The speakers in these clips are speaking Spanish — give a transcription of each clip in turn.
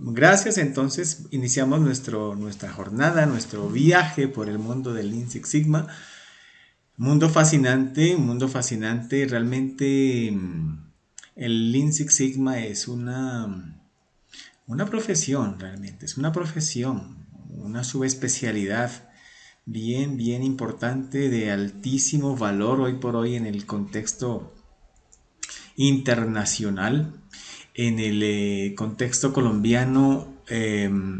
Gracias, entonces iniciamos nuestra jornada, nuestro viaje por el mundo del Lean Six Sigma. Un mundo fascinante. Realmente el Lean Six Sigma es una profesión, realmente, es una profesión, una subespecialidad bien, bien importante, de altísimo valor hoy por hoy en el contexto internacional. En el contexto colombiano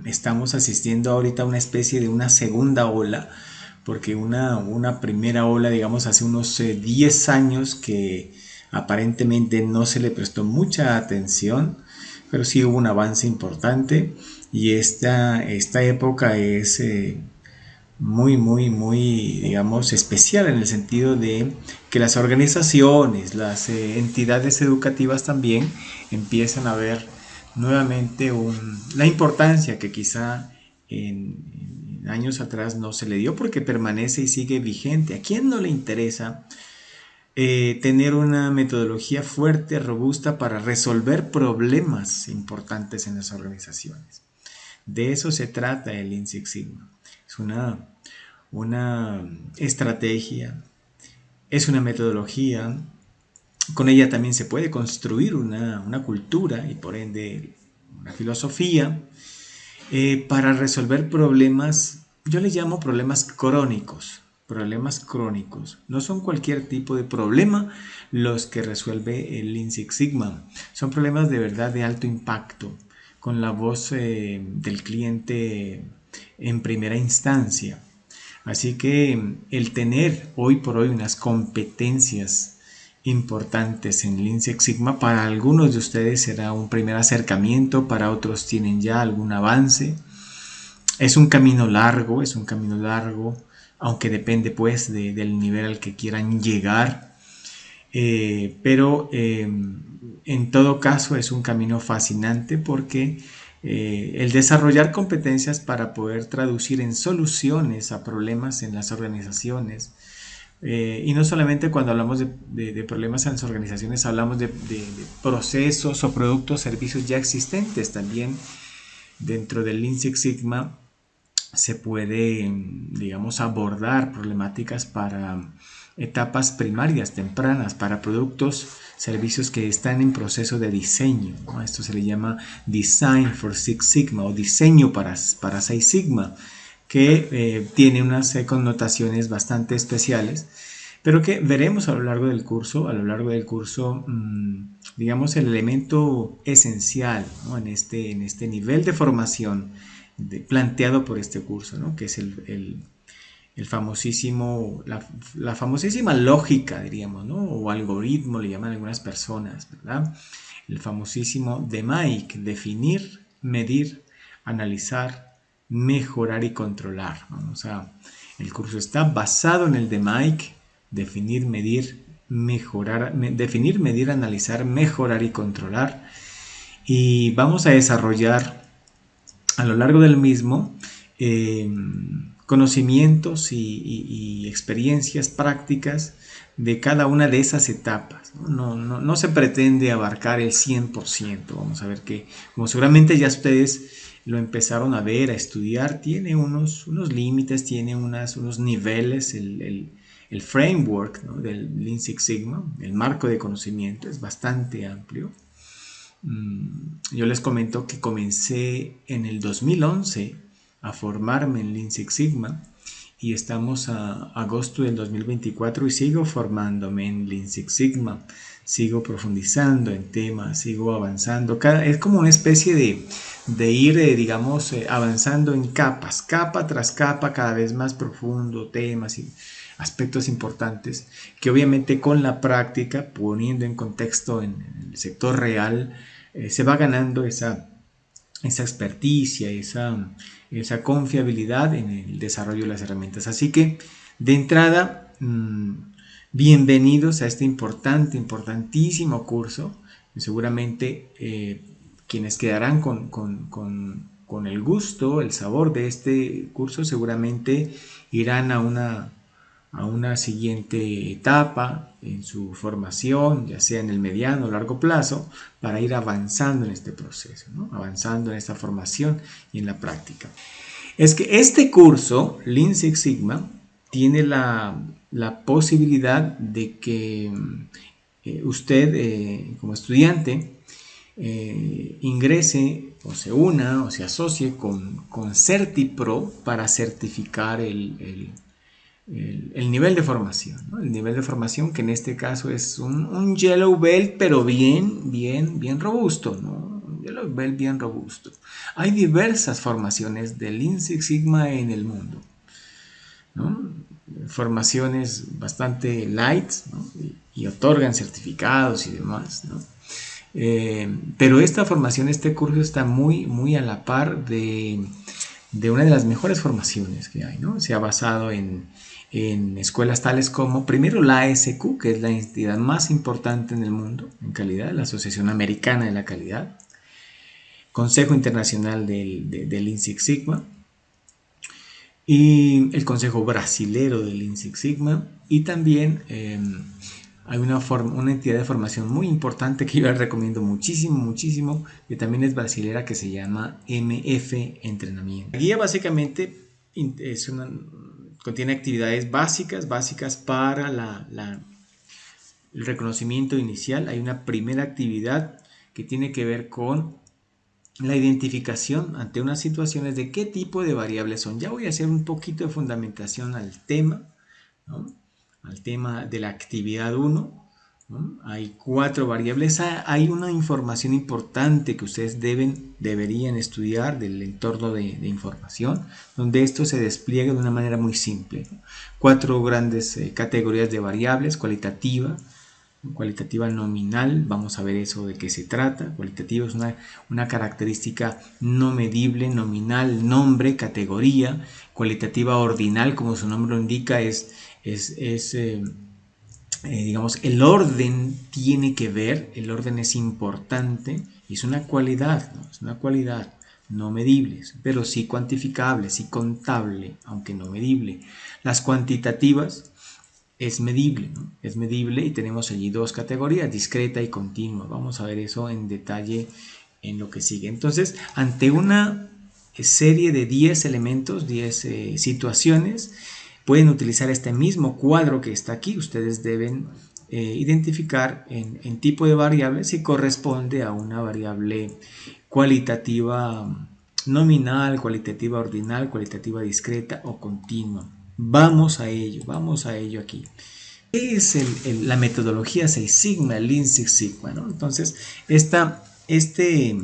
estamos asistiendo ahorita a una especie de una segunda ola, porque una primera ola, digamos, hace unos 10 años que aparentemente no se le prestó mucha atención, pero sí hubo un avance importante y esta época es muy, muy, muy, digamos, especial en el sentido de que las organizaciones, las entidades educativas también empiezan a ver nuevamente la importancia que quizá en años atrás no se le dio porque permanece y sigue vigente. ¿A quién no le interesa tener una metodología fuerte, robusta para resolver problemas importantes en las organizaciones? De eso se trata el Lean Six Sigma. Es una estrategia, es una metodología. Con ella también se puede construir una cultura y por ende una filosofía para resolver problemas. Yo les llamo problemas crónicos. Problemas crónicos. No son cualquier tipo de problema los que resuelve el Lean Six Sigma. Son problemas de verdad de alto impacto, con la voz del cliente en primera instancia. Así que el tener hoy por hoy unas competencias importantes en Lean Six Sigma para algunos de ustedes será un primer acercamiento, para otros tienen ya algún avance. Es un camino largo, aunque depende pues del nivel al que quieran llegar. Pero en todo caso es un camino fascinante porque el desarrollar competencias para poder traducir en soluciones a problemas en las organizaciones, y no solamente cuando hablamos de problemas en las organizaciones, hablamos de procesos o productos, servicios ya existentes. También dentro del Lean Six Sigma se puede, digamos, abordar problemáticas para etapas primarias, tempranas, para productos, servicios que están en proceso de diseño, ¿no? Esto se le llama Design for Six Sigma o diseño para Seis Sigma, que tiene unas connotaciones bastante especiales, pero que veremos a lo largo del curso. A lo largo del curso, digamos, el elemento esencial, ¿no? En este nivel de formación planteado por este curso, ¿no? Que es el famosísimo, la famosísima lógica, diríamos, ¿no? O algoritmo, le llaman algunas personas, ¿verdad? El famosísimo DMAIC: definir, medir, analizar, mejorar y controlar. Vamos a, el curso está basado en el DMAIC: definir, medir, mejorar, definir, medir, analizar, mejorar y controlar. Y vamos a desarrollar a lo largo del mismo eh, conocimientos y experiencias prácticas de cada una de esas etapas. No se pretende abarcar el 100%. Vamos a ver que, como seguramente ya ustedes lo empezaron a ver, a estudiar, tiene unos límites, tiene unos niveles, el framework, ¿no? Del Lean Six Sigma, el marco de conocimiento es bastante amplio. Yo les comento que comencé en el 2011 a formarme en Lean Six Sigma y estamos a agosto del 2024 y sigo formándome en Lean Six Sigma, sigo profundizando en temas, sigo avanzando. Es como una especie de ir, digamos, avanzando en capas, capa tras capa, cada vez más profundo, temas y aspectos importantes que obviamente con la práctica, poniendo en contexto en el sector real, se va ganando esa experticia, esa confiabilidad en el desarrollo de las herramientas. Así que, de entrada, bienvenidos a este importantísimo curso. Seguramente quienes quedarán con el gusto, el sabor de este curso, seguramente irán a a una siguiente etapa en su formación, ya sea en el mediano o largo plazo, para ir avanzando en este proceso, ¿no? Avanzando en esta formación y en la práctica. Es que este curso, Lean Six Sigma, tiene la posibilidad de que usted como estudiante ingrese o se una o se asocie con CertiPro para certificar el nivel de formación, ¿no? El nivel de formación que en este caso es un Yellow Belt, pero bien robusto, ¿no? Un Yellow Belt bien robusto. Hay diversas formaciones de Lean Six Sigma en el mundo, ¿no? Formaciones bastante light, ¿no? y otorgan certificados y demás, ¿no? Pero esta formación, este curso está muy a la par de una de las mejores formaciones que hay, ¿no? Se ha basado en escuelas tales como, primero, la ASQ, que es la entidad más importante en el mundo en calidad, la Asociación Americana de la Calidad, Consejo Internacional del Lean Six Sigma, y el Consejo Brasilero del Lean Six Sigma, y también hay una entidad de formación muy importante que yo les recomiendo muchísimo, que también es brasilera, que se llama MF Entrenamiento. La guía básicamente contiene actividades básicas para el reconocimiento inicial. Hay una primera actividad que tiene que ver con la identificación ante unas situaciones de qué tipo de variables son. Ya voy a hacer un poquito de fundamentación al tema, ¿no? Al tema de la actividad 1. ¿No? Hay 4 variables. Hay una información importante que ustedes deberían estudiar del entorno de información, donde esto se despliega de una manera muy simple, ¿no? 4 grandes categorías de variables: cualitativa nominal, vamos a ver eso de qué se trata. Cualitativa es una característica no medible, nominal, nombre, categoría. Cualitativa ordinal, como su nombre lo indica, digamos, el orden tiene que ver, el orden es importante, y es una cualidad, ¿no? Es una cualidad no medible, pero sí cuantificable, sí contable, aunque no medible. Las cuantitativas es medible, ¿no? Es medible, y tenemos allí 2 categorías, discreta y continua. Vamos a ver eso en detalle en lo que sigue. Entonces, ante una serie de 10 elementos, 10 situaciones, pueden utilizar este mismo cuadro que está aquí. Ustedes deben identificar en tipo de variable si corresponde a una variable cualitativa nominal, cualitativa ordinal, cualitativa discreta o continua. Vamos a ello aquí. ¿Qué es la metodología 6 Sigma, el Lean Six Sigma, ¿no? Entonces, este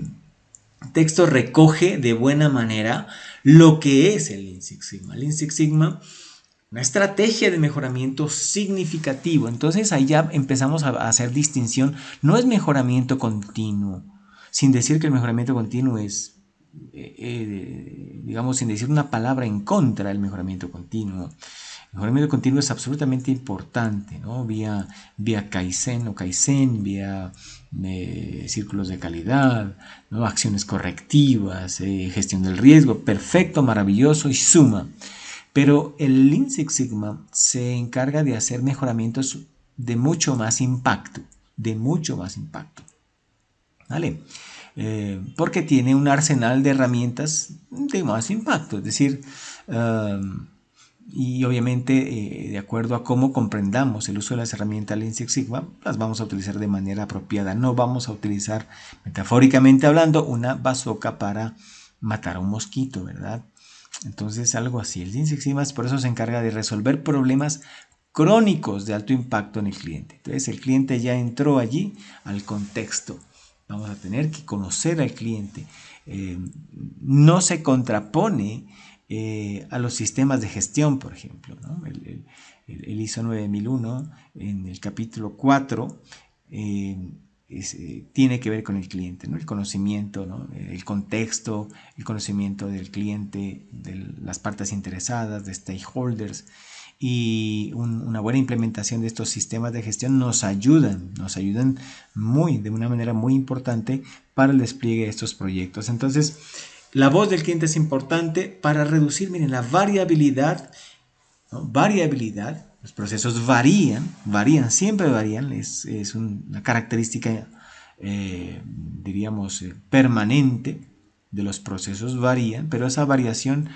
texto recoge de buena manera lo que es el Lean Six Sigma. Lean Six Sigma, una estrategia de mejoramiento significativo. Entonces ahí ya empezamos a hacer distinción. No es mejoramiento continuo, sin decir que el mejoramiento continuo es, digamos, sin decir una palabra en contra del mejoramiento continuo. El mejoramiento continuo es absolutamente importante, ¿no? Vía Kaizen o Kaizen, vía círculos de calidad, ¿no? Acciones correctivas, gestión del riesgo, perfecto, maravilloso y suma. Pero el Lean Six Sigma se encarga de hacer mejoramientos de mucho más impacto, ¿vale? Porque tiene un arsenal de herramientas de más impacto, es decir, y obviamente de acuerdo a cómo comprendamos el uso de las herramientas Lean Six Sigma, las vamos a utilizar de manera apropiada. No vamos a utilizar, metafóricamente hablando, una bazooka para matar a un mosquito, ¿verdad? Entonces, algo así. El Lean Six Sigma por eso se encarga de resolver problemas crónicos de alto impacto en el cliente. Entonces, el cliente ya entró allí al contexto. Vamos a tener que conocer al cliente. No se contrapone a los sistemas de gestión, por ejemplo, ¿no? El ISO 9001 en el capítulo 4 tiene que ver con el cliente, ¿no? El conocimiento, ¿no? El contexto, el conocimiento del cliente, de las partes interesadas, de stakeholders, y una buena implementación de estos sistemas de gestión nos ayudan de una manera muy importante para el despliegue de estos proyectos. Entonces, la voz del cliente es importante para reducir, miren, la variabilidad, ¿no? Los procesos varían, siempre varían, es una característica, diríamos, permanente de los procesos varían, pero esa variación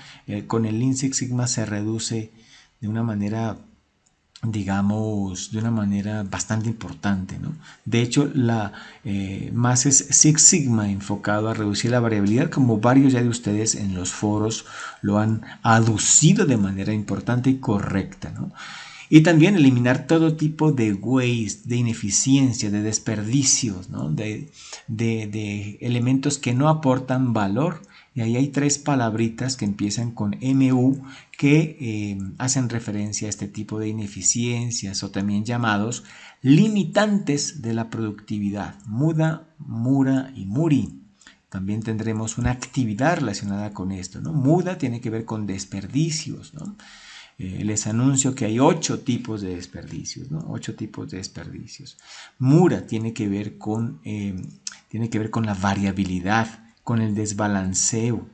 con el Lean Six Sigma se reduce de una manera, digamos, de una manera bastante importante, ¿no? De hecho, más es Six Sigma enfocado a reducir la variabilidad, como varios ya de ustedes en los foros lo han aducido de manera importante y correcta, ¿no? Y también eliminar todo tipo de waste, de ineficiencia, de desperdicios, ¿no? de elementos que no aportan valor. Y ahí hay tres palabritas que empiezan con MU que hacen referencia a este tipo de ineficiencias o también llamados limitantes de la productividad. Muda, Mura y Muri. También tendremos una actividad relacionada con esto, ¿no? Muda tiene que ver con desperdicios, ¿no? Les anuncio que hay 8 tipos de desperdicios, ¿no? 8 tipos de desperdicios. Mura tiene que ver con la variabilidad, con el desbalanceo.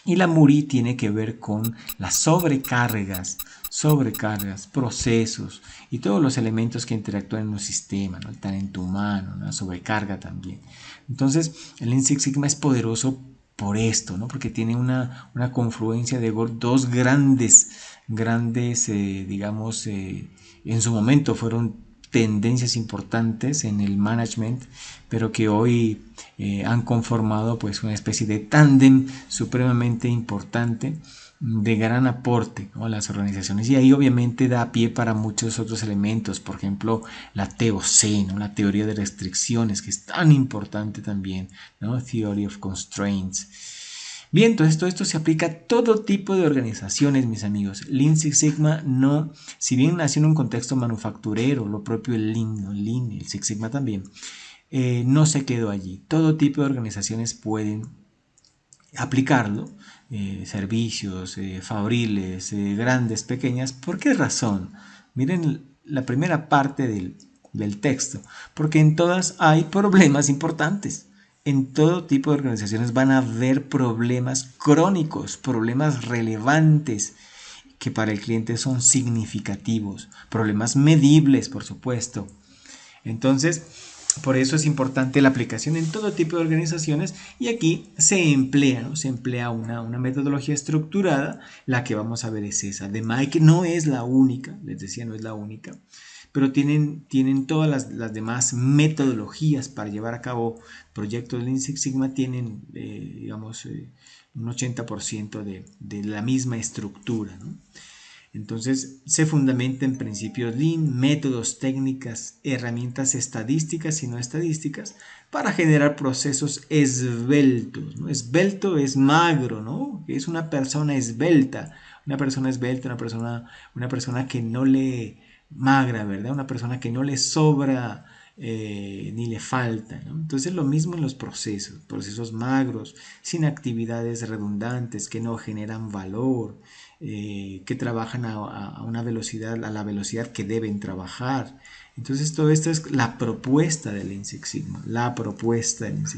Y la Muri tiene que ver con las sobrecargas, procesos y todos los elementos que interactúan en un sistema, ¿no? El talento humano, ¿no? La sobrecarga también. Entonces, el Lean Six Sigma es poderoso por esto, ¿no? Porque tiene una confluencia de dos grandes, digamos, en su momento fueron tendencias importantes en el management, pero que hoy han conformado pues una especie de tándem supremamente importante de gran aporte, ¿no?, a las organizaciones, y ahí obviamente da pie para muchos otros elementos, por ejemplo la TOC, ¿no?, la teoría de restricciones, que es tan importante también, ¿no? Theory of Constraints. Bien, entonces todo esto se aplica a todo tipo de organizaciones, mis amigos. Lean Six Sigma no, si bien nació en un contexto manufacturero, lo propio el Lean, ¿no? Lean, el Six Sigma también, no se quedó allí. Todo tipo de organizaciones pueden aplicarlo, servicios, fabriles, grandes, pequeñas. ¿Por qué razón? Miren la primera parte del texto, porque en todas hay problemas importantes. En todo tipo de organizaciones van a haber problemas crónicos, problemas relevantes que para el cliente son significativos, problemas medibles, por supuesto. Entonces, por eso es importante la aplicación en todo tipo de organizaciones, y aquí se emplea, ¿no? Se emplea una metodología estructurada. La que vamos a ver es esa de Mike. No es la única, les decía, no es la única, pero tienen todas las demás metodologías para llevar a cabo proyectos de Lean Six Sigma, tienen, digamos, un 80% de la misma estructura, ¿no? Entonces se fundamenta en principios Lean, métodos, técnicas, herramientas estadísticas y no estadísticas para generar procesos esbeltos, ¿no? Esbelto es magro, ¿no? Es una persona esbelta, una persona que no le magra, ¿verdad? Una persona que no le sobra ni le falta, ¿no? Entonces lo mismo en los procesos magros, sin actividades redundantes que no generan valor, que trabajan a una velocidad, a la velocidad que deben trabajar. Entonces todo esto es la propuesta del Lean Six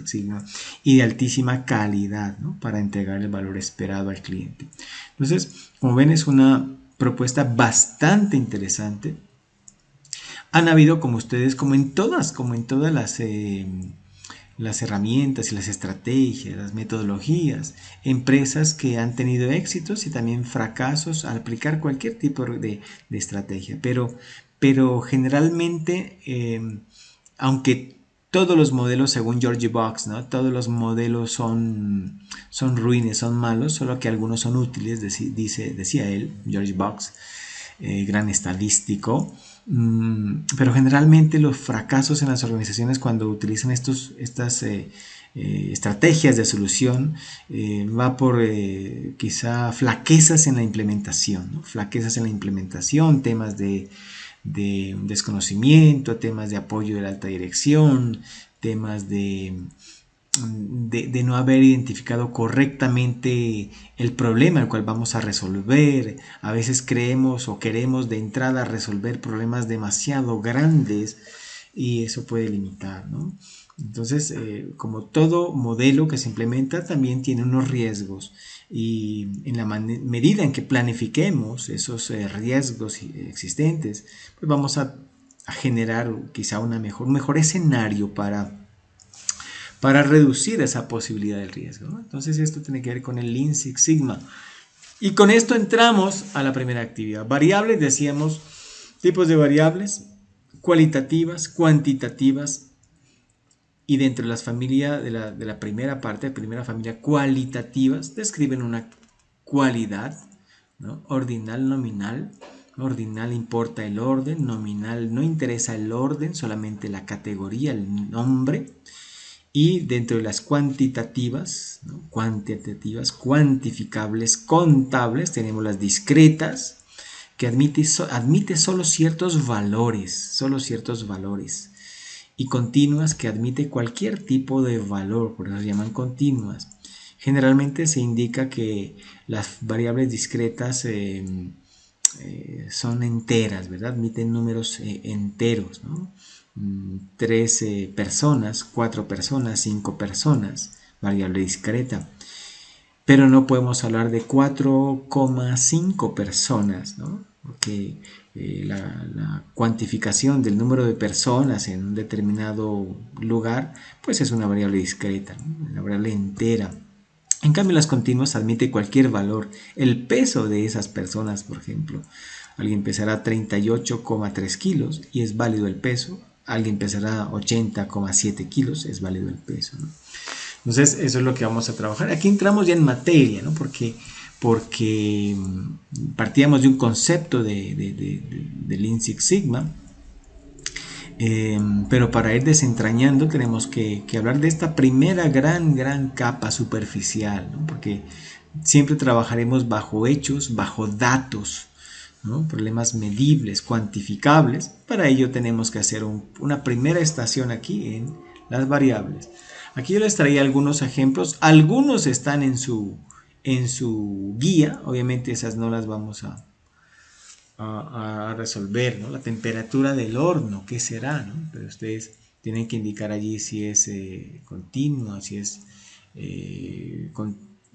Sigma, y de altísima calidad, ¿no?, para entregar el valor esperado al cliente. Entonces, como ven, es una propuesta bastante interesante. Han habido, como en todas las herramientas y las estrategias, las metodologías, empresas que han tenido éxitos y también fracasos al aplicar cualquier tipo de estrategia, pero generalmente, aunque todos los modelos, según George Box, ¿no?, todos los modelos son ruines, son malos, solo que algunos son útiles, decía él, George Box, gran estadístico. Pero generalmente los fracasos en las organizaciones cuando utilizan estas estrategias de solución va por quizá flaquezas en la implementación, ¿no? Flaquezas en la implementación, temas de desconocimiento, temas de apoyo de la alta dirección, temas de no haber identificado correctamente el problema el cual vamos a resolver. A veces creemos o queremos de entrada resolver problemas demasiado grandes y eso puede limitar, ¿no? Entonces, como todo modelo que se implementa, también tiene unos riesgos y en la medida en que planifiquemos esos riesgos existentes, pues vamos a generar quizá un mejor escenario para reducir esa posibilidad de riesgo, ¿no? Entonces esto tiene que ver con el Lean Six Sigma. Y con esto entramos a la primera actividad. Variables, decíamos, tipos de variables, cualitativas, cuantitativas, y dentro de las familias de la primera parte, de primera familia, cualitativas, describen una cualidad, ¿no? Ordinal, nominal. Ordinal importa el orden, nominal no interesa el orden, solamente la categoría, el nombre. Y dentro de las cuantitativas, ¿no? Cuantitativas, cuantificables, contables, tenemos las discretas, que admite solo ciertos valores, y continuas, que admite cualquier tipo de valor, por eso se llaman continuas. Generalmente se indica que las variables discretas son enteras, ¿verdad? Admiten números enteros, ¿no? 3 personas, 4 personas, 5 personas, variable discreta. Pero no podemos hablar de 4,5 personas, ¿no? Porque la cuantificación del número de personas en un determinado lugar, pues es una variable discreta, ¿no? Una variable entera. En cambio, las continuas admite cualquier valor. El peso de esas personas, por ejemplo, alguien pesará 38,3 kilos y es válido el peso. Alguien pesará 80,7 kilos, es válido el peso, ¿no? Entonces, eso es lo que vamos a trabajar. Aquí entramos ya en materia, ¿no? Porque partíamos de un concepto de Lean Six Sigma, pero para ir desentrañando tenemos que hablar de esta primera gran capa superficial, ¿no? Porque siempre trabajaremos bajo hechos, bajo datos, ¿no? Problemas medibles, cuantificables. Para ello tenemos que hacer una primera estación aquí en las variables. Aquí yo les traía algunos ejemplos, algunos están en su guía, obviamente esas no las vamos a resolver, ¿no? La temperatura del horno, ¿qué será, no? Pero ustedes tienen que indicar allí si es continua, si es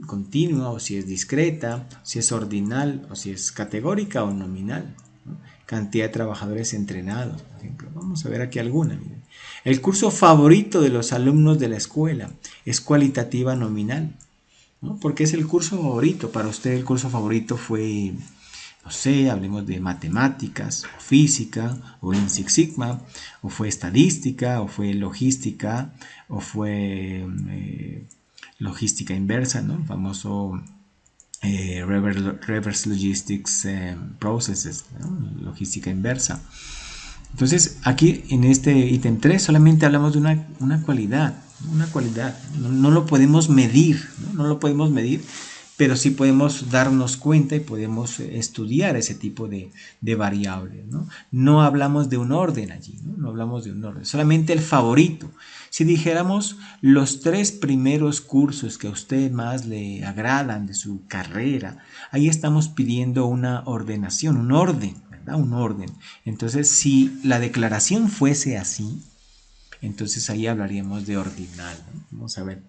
continua o si es discreta, si es ordinal o si es categórica o nominal, ¿no? Cantidad de trabajadores entrenados, por ejemplo. Vamos a ver aquí alguna. Miren. El curso favorito de los alumnos de la escuela es cualitativa nominal, ¿no? Porque es el curso favorito. Para usted el curso favorito fue, no sé, hablemos de matemáticas, o física, o Lean Six Sigma, o fue estadística, o fue logística, o fue logística inversa, ¿no? El famoso reverse logistics processes, ¿no? Logística inversa. Entonces, aquí en este ítem 3 solamente hablamos de una cualidad, no lo podemos medir, ¿no? No lo podemos medir, pero sí podemos darnos cuenta y podemos estudiar ese tipo de variables, ¿no? No hablamos de un orden allí, ¿no? No hablamos de un orden, solamente el favorito. Si dijéramos los 3 primeros cursos que a usted más le agradan de su carrera, ahí estamos pidiendo una ordenación, un orden, ¿verdad? Un orden. Entonces, si la declaración fuese así, entonces ahí hablaríamos de ordinal, ¿no? Vamos a ver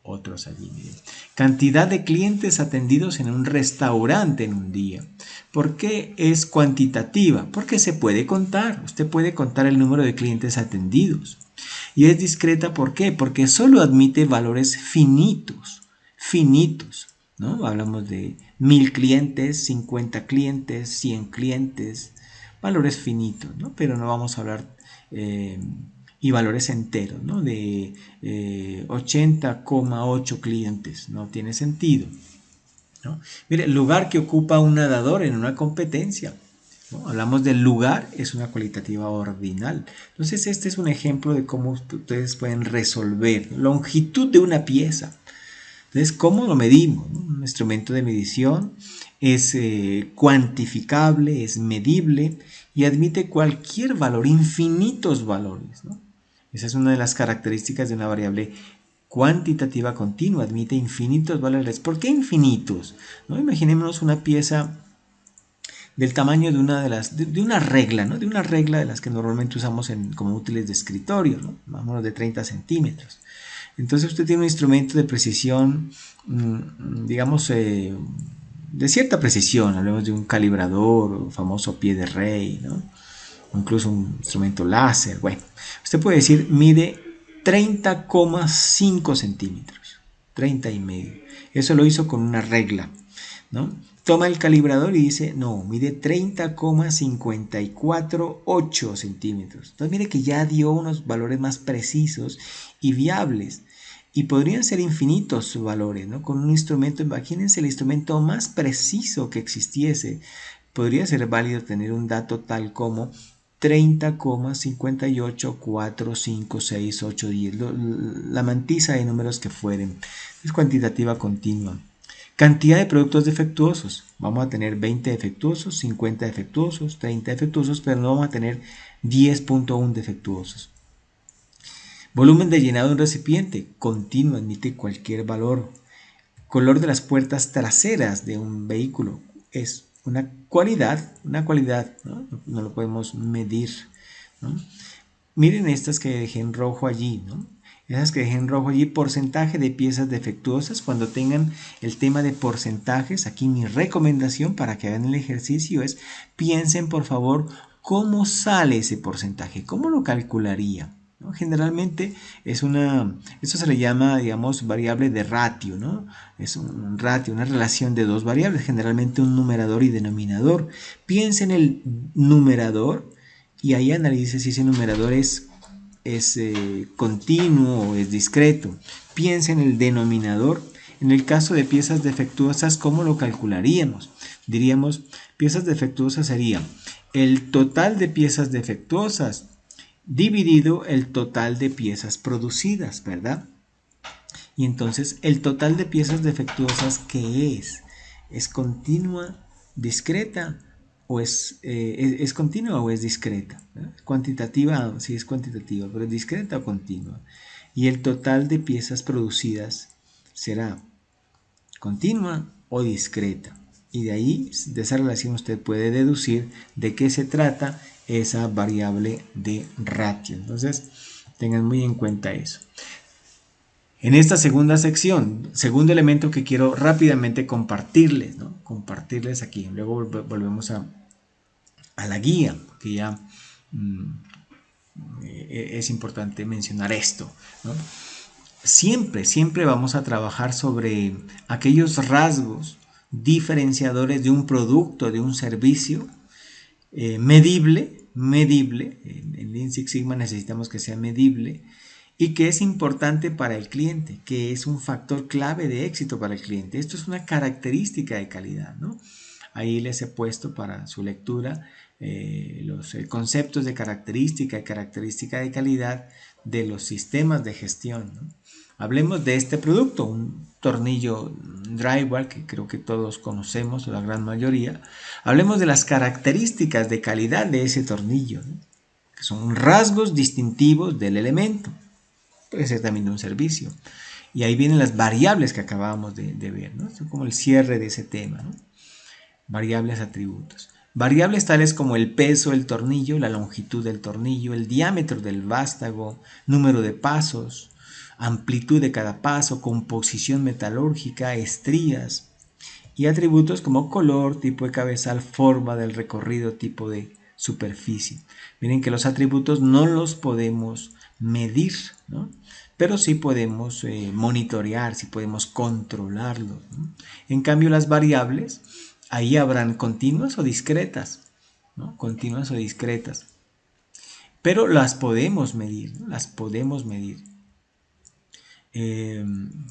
otros allí. Miren. Cantidad de clientes atendidos en un restaurante en un día. ¿Por qué es cuantitativa? Porque se puede contar. Usted puede contar el número de clientes atendidos. Y es discreta, ¿por qué? Porque solo admite valores finitos, ¿no? Hablamos de 1000 clientes, 50 clientes, 100 clientes, valores finitos, ¿no? Pero no vamos a hablar y valores enteros, ¿no? De 80,8 clientes, no tiene sentido, ¿no? Mire, lugar que ocupa un nadador en una competencia, ¿no? Hablamos del lugar, es una cualitativa ordinal. Entonces este es un ejemplo de cómo ustedes pueden resolver longitud de una pieza. Entonces, ¿cómo lo medimos? ¿No? Un instrumento de medición es cuantificable, es medible y admite cualquier valor, infinitos valores, ¿no? Esa es una de las características de una variable cuantitativa continua, admite infinitos valores. ¿Por qué infinitos? ¿No? Imaginémonos una pieza del tamaño de una de una regla, ¿no? De una regla de las que normalmente usamos como útiles de escritorio, ¿no? Más o menos de 30 centímetros. Entonces usted tiene un instrumento de precisión, digamos, de cierta precisión, hablemos de un calibrador, o famoso pie de rey, ¿no? O incluso un instrumento láser. Bueno, usted puede decir, mide 30,5 centímetros, 30 y medio. Eso lo hizo con una regla, ¿no? Toma el calibrador y dice, no, mide 30,548 centímetros. Entonces mire que ya dio unos valores más precisos y viables. Y podrían ser infinitos sus valores, ¿no? Con un instrumento, imagínense el instrumento más preciso que existiese. Podría ser válido tener un dato tal como 30,58456810, la mantiza de números que fueren. Es cuantitativa continua. Cantidad de productos defectuosos. Vamos a tener 20 defectuosos, 50 defectuosos, 30 defectuosos, pero no vamos a tener 10.1 defectuosos. Volumen de llenado de un recipiente. Continuo, admite cualquier valor. Color de las puertas traseras de un vehículo. Es una cualidad, ¿no? No lo podemos medir, ¿no? Miren estas que dejé en rojo allí, ¿no? Esas que dejé en rojo allí, porcentaje de piezas defectuosas. Cuando tengan el tema de porcentajes, aquí mi recomendación para que hagan el ejercicio es, piensen por favor cómo sale ese porcentaje, cómo lo calcularía, ¿no? Generalmente esto se le llama, digamos, variable de ratio, ¿no? Es un ratio, una relación de dos variables, generalmente un numerador y denominador. Piensa en el numerador y ahí analice si ese numerador es continuo o es discreto. Piensa en el denominador. En el caso de piezas defectuosas, ¿cómo lo calcularíamos? Diríamos, piezas defectuosas sería el total de piezas defectuosas dividido el total de piezas producidas, ¿verdad? Y entonces, el total de piezas defectuosas, ¿qué es? ¿Es continua, discreta o es continua o es discreta? ¿Verdad? Cuantitativa, sí es cuantitativa, pero es discreta o continua. Y el total de piezas producidas será continua o discreta. Y de ahí, de esa relación, usted puede deducir de qué se trata esa variable de ratio. Entonces, tengan muy en cuenta eso. En esta segunda sección, segundo elemento que quiero rápidamente compartirles, ¿no? Compartirles aquí. Luego volvemos a la guía, porque ya es importante mencionar esto, ¿no? Siempre vamos a trabajar sobre aquellos rasgos diferenciadores de un producto, de un servicio medible. En Lean Six Sigma necesitamos que sea medible y que es importante para el cliente, que es un factor clave de éxito para el cliente. Esto es una característica de calidad, ¿no? Ahí les he puesto para su lectura los conceptos de característica y característica de calidad de los sistemas de gestión, ¿no? Hablemos de este producto, un tornillo drywall que creo que todos conocemos, la gran mayoría. Hablemos de las características de calidad de ese tornillo, ¿no? Que son rasgos distintivos del elemento. Puede ser también de un servicio. Y ahí vienen las variables que acabamos de ver, ¿no? Es como el cierre de ese tema, ¿no? Variables, atributos. Variables tales como el peso del tornillo, la longitud del tornillo, el diámetro del vástago, número de pasos, amplitud de cada paso, composición metalúrgica, estrías. Y atributos como color, tipo de cabezal, forma del recorrido, tipo de superficie. Miren que los atributos no los podemos medir, ¿no? Pero sí podemos monitorear, sí podemos controlarlos, ¿no? En cambio, las variables, ahí habrán continuas o discretas, ¿no? Continuas o discretas. Pero las podemos medir, ¿no? Las podemos medir.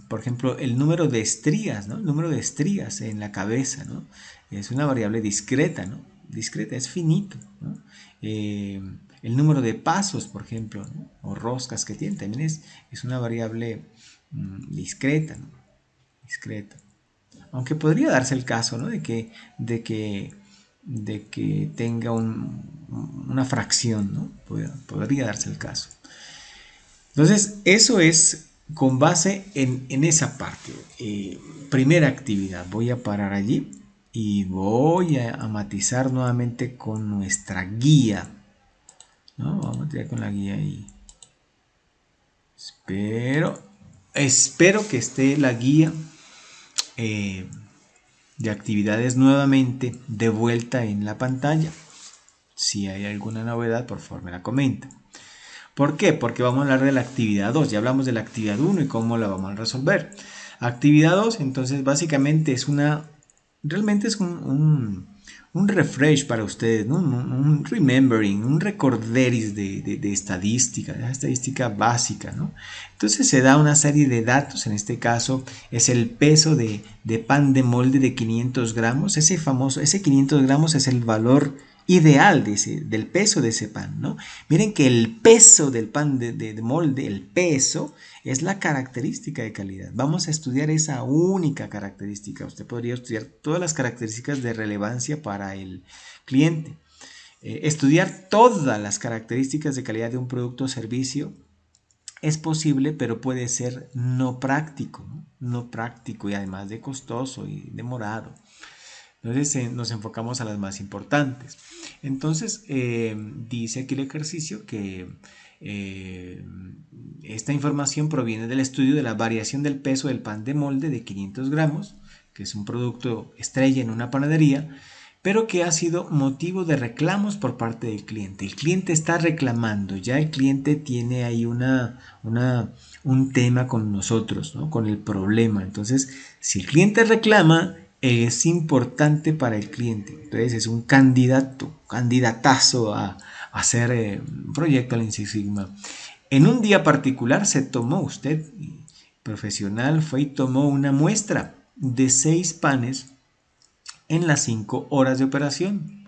Por ejemplo, el número de estrías, ¿no? El número de estrías en la cabeza, ¿no? Es una variable discreta, ¿no? Discreta, es finito, ¿no? El número de pasos, por ejemplo, ¿no? O roscas que tiene, también es una variable discreta, ¿no? Discreta. Aunque podría darse el caso, ¿no? De que tenga una fracción, ¿no? Podría darse el caso. Entonces, eso es con base en esa parte. Primera actividad, voy a parar allí y voy a matizar nuevamente con nuestra guía, ¿no? Vamos a tirar con la guía ahí. Espero que esté la guía de actividades nuevamente de vuelta en la pantalla. Si hay alguna novedad, por favor me la comenta. ¿Por qué? Porque vamos a hablar de la actividad 2. Ya hablamos de la actividad 1 y cómo la vamos a resolver. Actividad 2, entonces básicamente es realmente es un refresh para ustedes, ¿no? Un remembering, un recorderis de estadística, de estadística básica, ¿no? Entonces se da una serie de datos, en este caso es el peso de pan de molde de 500 gramos, ese 500 gramos es el valor ideal del peso de ese pan, ¿no? Miren que el peso del pan de molde, el peso, es la característica de calidad. Vamos a estudiar esa única característica. Usted podría estudiar todas las características de relevancia para el cliente. Estudiar todas las características de calidad de un producto o servicio es posible, pero puede ser no práctico, ¿no? No práctico y además de costoso y demorado. Entonces nos enfocamos a las más importantes. Entonces dice aquí el ejercicio que esta información proviene del estudio de la variación del peso del pan de molde de 500 gramos, que es un producto estrella en una panadería, pero que ha sido motivo de reclamos por parte del cliente. El cliente está reclamando, ya el cliente tiene ahí un tema con nosotros, ¿no? Con el problema. Entonces, si el cliente reclama, es importante para el cliente. Entonces es un candidatazo a hacer un proyecto al Six Sigma. En un día particular se tomó, usted profesional fue y tomó una muestra de 6 panes en las 5 horas de operación,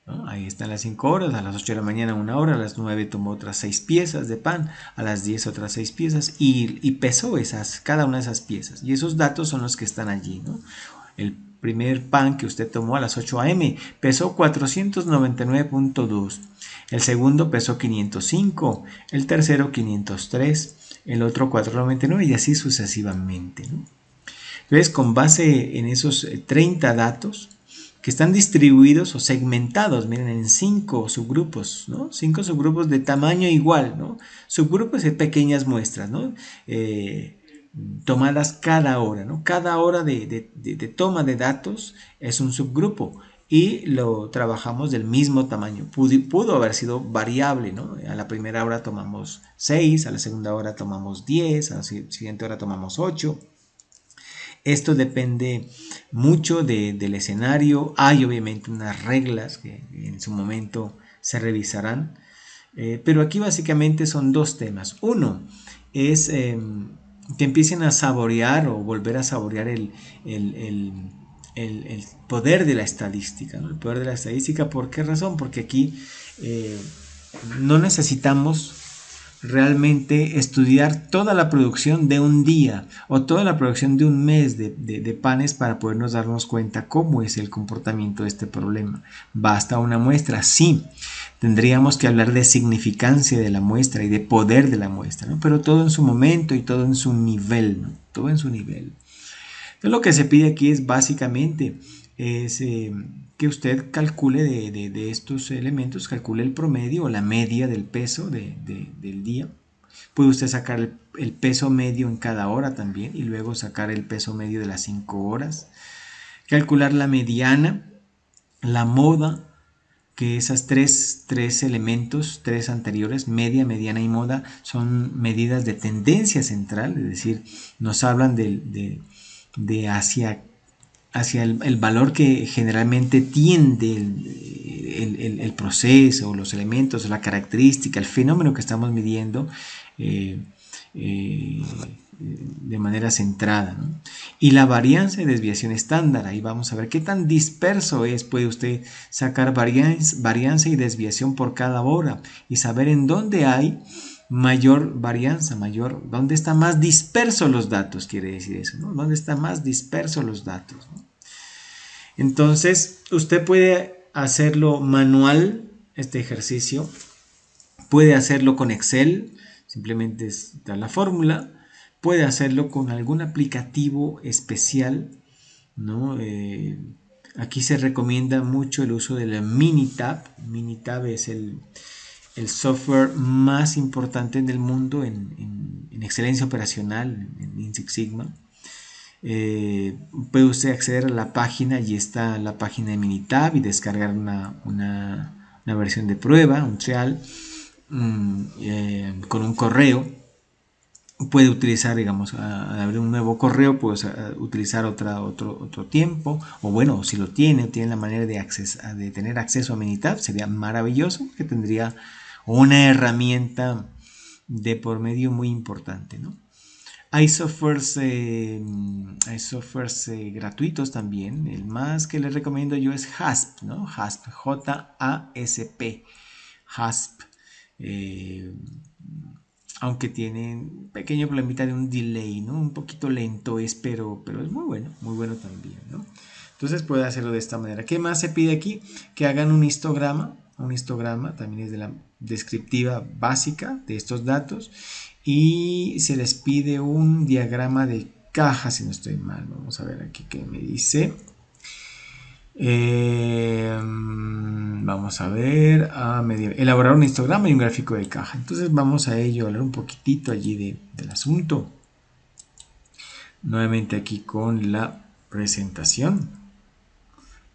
¿no? Ahí están las 5 horas, a las 8 de la mañana 1 hora, a las 9 tomó otras 6 piezas de pan, a las 10 otras 6 piezas y pesó cada una de esas piezas. Y esos datos son los que están allí, ¿no? El primer pan que usted tomó a las 8 a.m. pesó 499.2, el segundo pesó 505, el tercero 503, el otro 499 y así sucesivamente, ¿no? Entonces, con base en esos 30 datos que están distribuidos o segmentados, miren, en 5 subgrupos, ¿no? 5 subgrupos de tamaño igual, ¿no? Subgrupos de pequeñas muestras, ¿no? Tomadas cada hora, ¿no? Cada hora de toma de datos es un subgrupo y lo trabajamos del mismo tamaño. Pudo haber sido variable, ¿no? A la primera hora tomamos 6, a la segunda hora tomamos 10, a la siguiente hora tomamos 8. Esto depende mucho del escenario. Hay obviamente unas reglas que en su momento se revisarán. Pero aquí básicamente son dos temas. Uno es que empiecen a saborear o volver a saborear el poder de la estadística, ¿no? El poder de la estadística, ¿por qué razón? Porque aquí no necesitamos realmente estudiar toda la producción de un día o toda la producción de un mes de panes para podernos darnos cuenta cómo es el comportamiento de este problema. Basta una muestra, sí. Tendríamos que hablar de significancia de la muestra y de poder de la muestra, ¿no? Pero todo en su momento y todo en su nivel, ¿no? Todo en su nivel. Entonces, lo que se pide aquí es básicamente que usted calcule de estos elementos, calcule el promedio o la media del peso del día. Puede usted sacar el peso medio en cada hora también y luego sacar el peso medio de las 5 horas. Calcular la mediana, la moda, que esas tres elementos, tres anteriores, media, mediana y moda, son medidas de tendencia central, es decir, nos hablan de hacia el valor que generalmente tiende el proceso, los elementos, la característica, el fenómeno que estamos midiendo de manera centrada, ¿no? Y la varianza y desviación estándar, ahí vamos a ver qué tan disperso es. Puede usted sacar varianza y desviación por cada hora y saber en dónde hay mayor varianza, dónde está más disperso los datos, quiere decir eso, ¿no? Dónde está más disperso los datos, ¿no? Entonces, usted puede hacerlo manual, este ejercicio, puede hacerlo con Excel, simplemente está la fórmula, puede hacerlo con algún aplicativo especial, ¿no? Aquí se recomienda mucho el uso de la Minitab. Minitab es el software más importante del mundo en excelencia operacional, en Lean Six Sigma. Puede usted acceder a la página, y está la página de Minitab, y descargar una versión de prueba, un trial, con un correo. Puede utilizar, digamos, al abrir un nuevo correo, pues utilizar otro tiempo, o bueno, si lo tiene la manera de tener acceso a Minitab, sería maravilloso, que tendría una herramienta de por medio muy importante, ¿no? Hay softwares gratuitos también. El más que les recomiendo yo es HASP, ¿no? HASP, J-A-S-P, HASP. Eh, Aunque tiene un pequeño problemita de un delay, ¿no? Un poquito lento es, pero es muy bueno también, ¿no? Entonces puede hacerlo de esta manera. ¿Qué más se pide aquí? Que hagan un histograma también es de la descriptiva básica de estos datos, y se les pide un diagrama de caja, si no estoy mal. Vamos a ver aquí qué me dice. Vamos a ver, elaborar un histograma y un gráfico de caja. Entonces vamos a ello, hablar un poquitito allí del asunto. Nuevamente aquí con la presentación.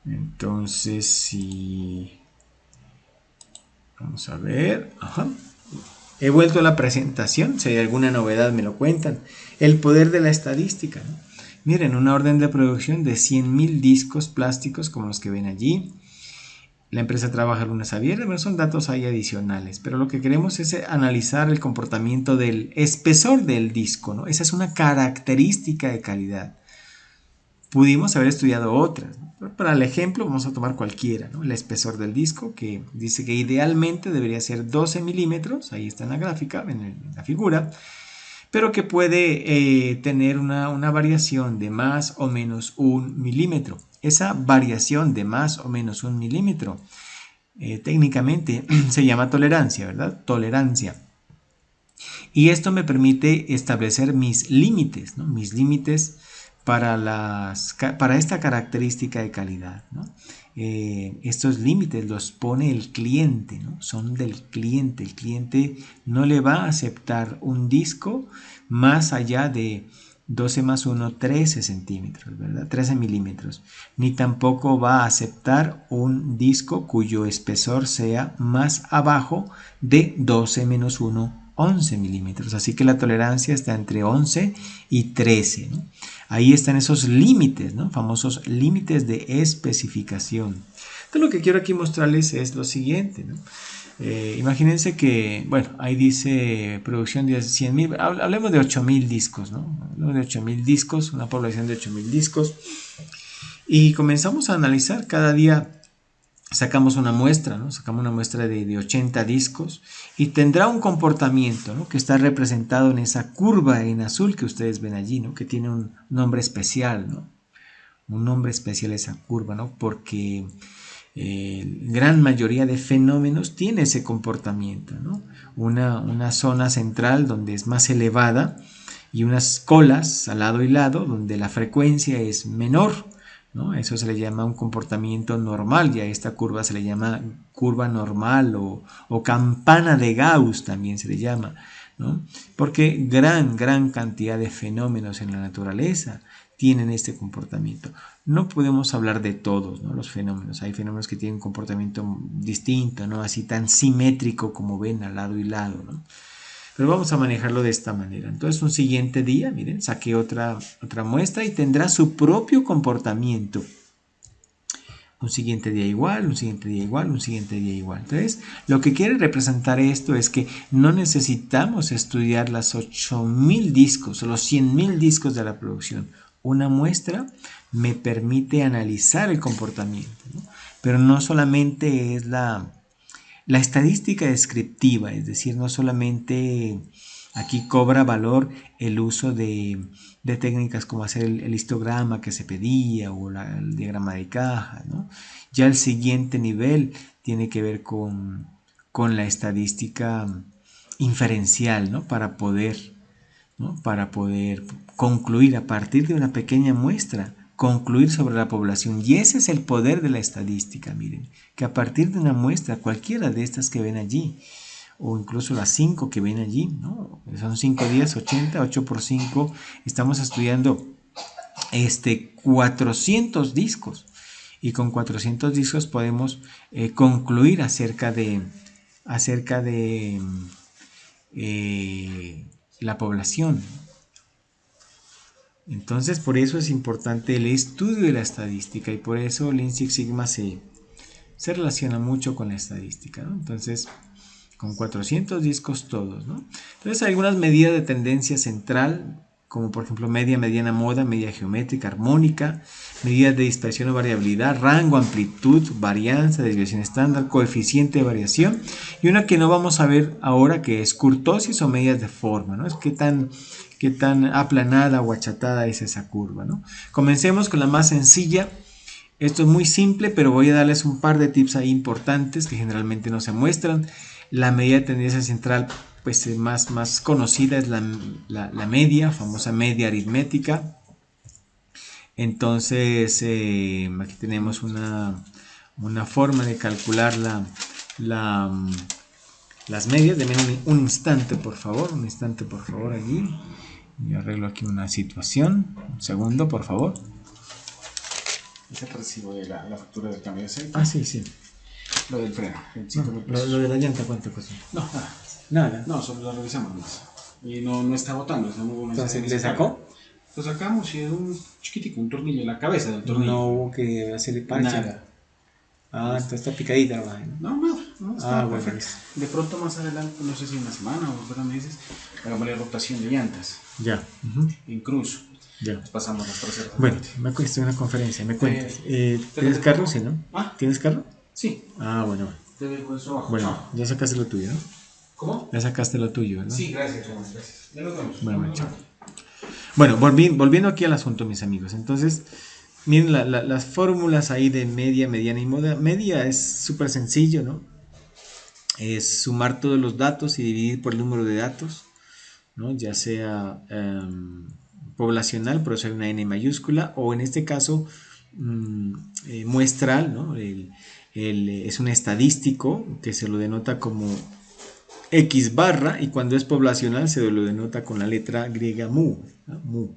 Entonces, si vamos a ver, he vuelto a la presentación. Si hay alguna novedad me lo cuentan. El poder de la estadística, ¿no? Miren, una orden de producción de 100.000 discos plásticos como los que ven allí. La empresa trabaja lunes a viernes, pero son datos ahí adicionales. Pero lo que queremos es analizar el comportamiento del espesor del disco, ¿no? Esa es una característica de calidad. Pudimos haber estudiado otras, ¿no? Pero para el ejemplo vamos a tomar cualquiera, ¿no? El espesor del disco, que dice que idealmente debería ser 12 milímetros, ahí está en la gráfica, en la figura, pero que puede tener una variación de más o menos 1 milímetro. Esa variación de más o menos 1 milímetro técnicamente se llama tolerancia, ¿verdad? Tolerancia. Y esto me permite establecer mis límites, ¿no? Mis límites para esta característica de calidad, ¿no? Estos límites los pone el cliente, ¿no? Son del cliente. El cliente no le va a aceptar un disco más allá de 12 más 1, 13 centímetros, ¿verdad? 13 milímetros. Ni tampoco va a aceptar un disco cuyo espesor sea más abajo de 12 menos 1, 11 milímetros. Así que la tolerancia está entre 11 y 13, ¿no? Ahí están esos límites, ¿no? Famosos límites de especificación. Entonces lo que quiero aquí mostrarles es lo siguiente, ¿no? Imagínense que, bueno, ahí dice producción de 100.000, hablemos de 8.000 discos, ¿no? Hablemos de 8.000 discos, una población de 8.000 discos, y comenzamos a analizar cada día. Sacamos una muestra, ¿no? Sacamos una muestra de 80 discos, y tendrá un comportamiento, ¿no? Que está representado en esa curva en azul que ustedes ven allí, ¿no? Que tiene un nombre especial, ¿no? Un nombre especial esa curva, ¿no? Porque gran mayoría de fenómenos tiene ese comportamiento, ¿no? Una zona central donde es más elevada, y unas colas al lado y lado donde la frecuencia es menor, ¿no? Eso se le llama un comportamiento normal, y a esta curva se le llama curva normal, o campana de Gauss también se le llama, ¿no? Porque gran cantidad de fenómenos en la naturaleza tienen este comportamiento. No podemos hablar de todos, ¿no? Los fenómenos. Hay fenómenos que tienen un comportamiento distinto, no así tan simétrico como ven al lado y lado, ¿no? Pero vamos a manejarlo de esta manera. Entonces, un siguiente día, miren, saqué otra muestra y tendrá su propio comportamiento. Un siguiente día igual, un siguiente día igual, un siguiente día igual. Entonces, lo que quiere representar esto es que no necesitamos estudiar las 8.000 discos o los 100.000 discos de la producción. Una muestra me permite analizar el comportamiento, ¿no? Pero no solamente es la estadística descriptiva, es decir, no solamente aquí cobra valor el uso de técnicas como hacer el histograma que se pedía, o el diagrama de caja, ¿no? Ya el siguiente nivel tiene que ver con la estadística inferencial, ¿no? Para poder concluir a partir de una pequeña muestra concluir sobre la población. Y ese es el poder de la estadística, miren, que a partir de una muestra, cualquiera de estas que ven allí, o incluso las 5 que ven allí, ¿no? Son 5 días, 80, 8 por 5, estamos estudiando 400 discos, y con 400 discos podemos concluir acerca de la población. Entonces, por eso es importante el estudio de la estadística, y por eso Lean Six Sigma se relaciona mucho con la estadística, ¿no? Entonces, con 400 discos todos, ¿no? Entonces, hay algunas medidas de tendencia central, como por ejemplo media, mediana, moda, media geométrica, armónica, medidas de dispersión o variabilidad, rango, amplitud, varianza, desviación estándar, coeficiente de variación, y una que no vamos a ver ahora, que es kurtosis o medidas de forma, ¿no? Es qué tan aplanada o achatada es esa curva, ¿no? Comencemos con la más sencilla. Esto es muy simple, pero voy a darles un par de tips ahí importantes que generalmente no se muestran. La medida de tendencia central, pues más conocida, es la media, famosa media aritmética. Entonces, aquí tenemos una forma de calcular las medias. Denme un instante, por favor, allí. Yo arreglo aquí una situación. Un segundo, por favor. ¿Ese recibo de la factura del cambio de aceite? Ah, sí, sí. Lo del freno. Lo de la llanta, ¿cuánto costó? No, nada. No, solo lo revisamos más. Y no está botando. Entonces, ¿le sacó? Lo sacamos y es un chiquitico, un tornillo en la cabeza del tornillo. No hubo que hacerle parche. Nada. Entonces está picadita la vaina. No, está perfecto. Bueno. De pronto más adelante, no sé si una semana o 4 meses, hagámosle rotación de llantas. Ya. En cruz. Ya. Nos pasamos los procesos. Bueno, me cuesta una conferencia, me cuentas. ¿Tienes carro? Sí, ¿no? ¿Tienes carro? Sí. Bueno. Te dejo eso abajo. Bueno, ya sacaste lo tuyo, ¿no? ¿Cómo? Ya sacaste lo tuyo, ¿verdad? Sí, gracias. Ya nos vemos. Bueno, chao. Bueno, volviendo aquí al asunto, mis amigos. Entonces, miren las fórmulas ahí de media, mediana y moda. Media es súper sencillo, ¿no? Es sumar todos los datos y dividir por el número de datos, ¿no? Ya sea poblacional, por eso hay una N mayúscula, o en este caso muestral, ¿no? Es un estadístico que se lo denota como X barra, y cuando es poblacional se lo denota con la letra griega mu, ¿no? Mu.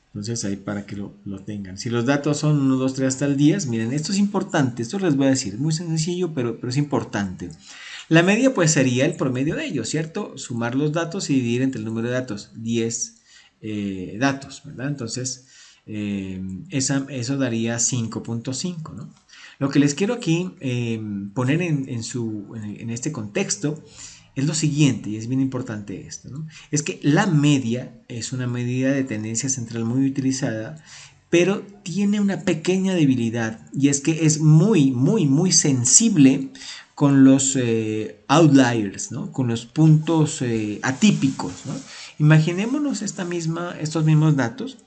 Entonces ahí para que lo tengan. Si los datos son 1, 2, 3 hasta el 10, miren, esto es importante, esto les voy a decir, muy sencillo, pero es importante. La media pues sería el promedio de ellos, ¿cierto? Sumar los datos y dividir entre el número de datos, 10 datos, ¿verdad? Entonces eso daría 5.5, ¿no? Lo que les quiero aquí poner en este contexto es lo siguiente, y es bien importante esto, ¿no? Es que la media es una medida de tendencia central muy utilizada, pero tiene una pequeña debilidad, y es que es muy, muy, muy sensible con los outliers, ¿no? Con los puntos atípicos, ¿no? Imaginémonos estos mismos datos,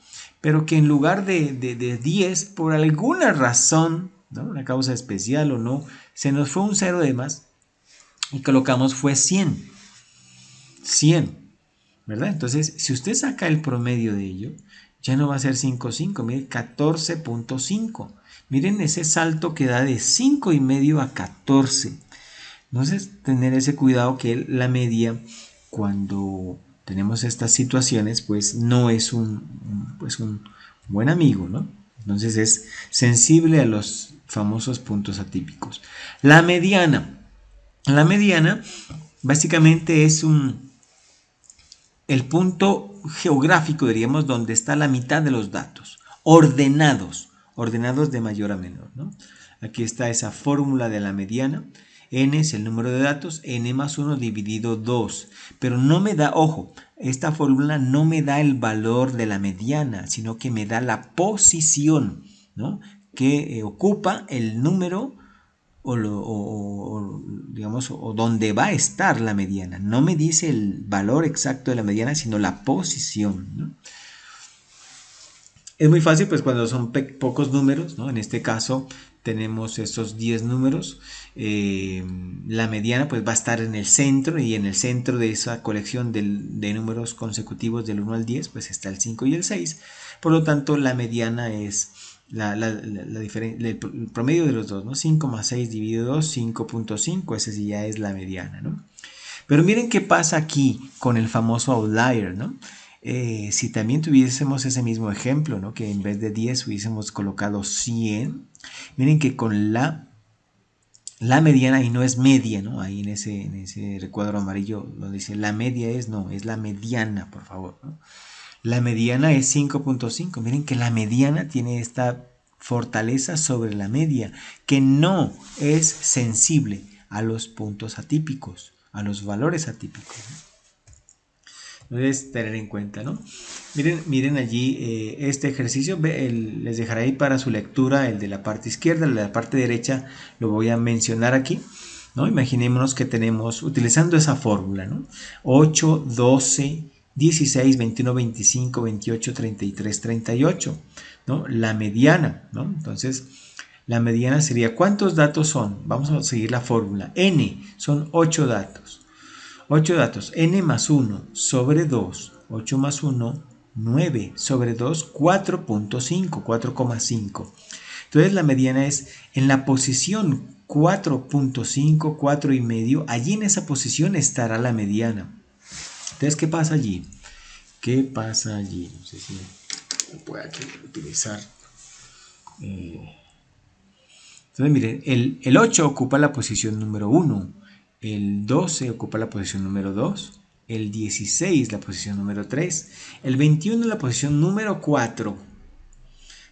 pero que en lugar de 10, por alguna razón, ¿no? Una causa especial o no, se nos fue un 0 de más y colocamos fue 100, ¿verdad? Entonces, si usted saca el promedio de ello, ya no va a ser 5.5, miren, 14.5. Miren ese salto que da de 5,5 a 14. Entonces, tener ese cuidado que la media, cuando tenemos estas situaciones, pues no es un buen amigo, ¿no? Entonces es sensible a los famosos puntos atípicos. La mediana básicamente es el punto geográfico, diríamos, donde está la mitad de los datos, ordenados de mayor a menor, ¿no? Aquí está esa fórmula de la mediana. N es el número de datos, n más 1 dividido 2. Pero no me da, ojo, esta fórmula no me da el valor de la mediana, sino que me da la posición, ¿no? Que ocupa el número o donde va a estar la mediana. No me dice el valor exacto de la mediana, sino la posición, ¿no? Es muy fácil, pues cuando son pocos números, ¿no? En este caso tenemos esos 10 números. La mediana pues va a estar en el centro, y en el centro de esa colección de números consecutivos del 1 al 10 pues está el 5 y el 6. Por lo tanto, la mediana es el promedio de los dos, ¿no? 5 más 6 dividido 2, 5.5, ese sí ya es la mediana, ¿no? Pero miren qué pasa aquí con el famoso outlier, ¿no? Si también tuviésemos ese mismo ejemplo, ¿no? Que en vez de 10 hubiésemos colocado 100, miren que con la mediana, y no es media, ¿no? Ahí en ese recuadro amarillo donde dice la media es la mediana, por favor, ¿no? La mediana es 5.5. Miren que la mediana tiene esta fortaleza sobre la media, que no es sensible a los puntos atípicos, a los valores atípicos, ¿no? Debes tener en cuenta, ¿no? Miren allí este ejercicio, les dejaré ahí para su lectura el de la parte izquierda. El de la parte derecha lo voy a mencionar aquí, ¿no? Imaginémonos que tenemos, utilizando esa fórmula, ¿no? 8, 12, 16, 21, 25, 28, 33, 38, ¿no? La mediana, ¿no? Entonces, la mediana sería, ¿cuántos datos son? Vamos a seguir la fórmula. N son 8 datos. 8 datos, n más 1 sobre 2, 8 más 1, 9 sobre 2, 4.5, 4,5. Entonces la mediana es en la posición 4.5, 4 y medio, allí en esa posición estará la mediana. Entonces, ¿qué pasa allí? ¿Qué pasa allí? No sé si puedo aquí utilizar. Entonces, miren, el 8 ocupa la posición número 1, el 12 ocupa la posición número 2, el 16 la posición número 3, el 21 la posición número 4,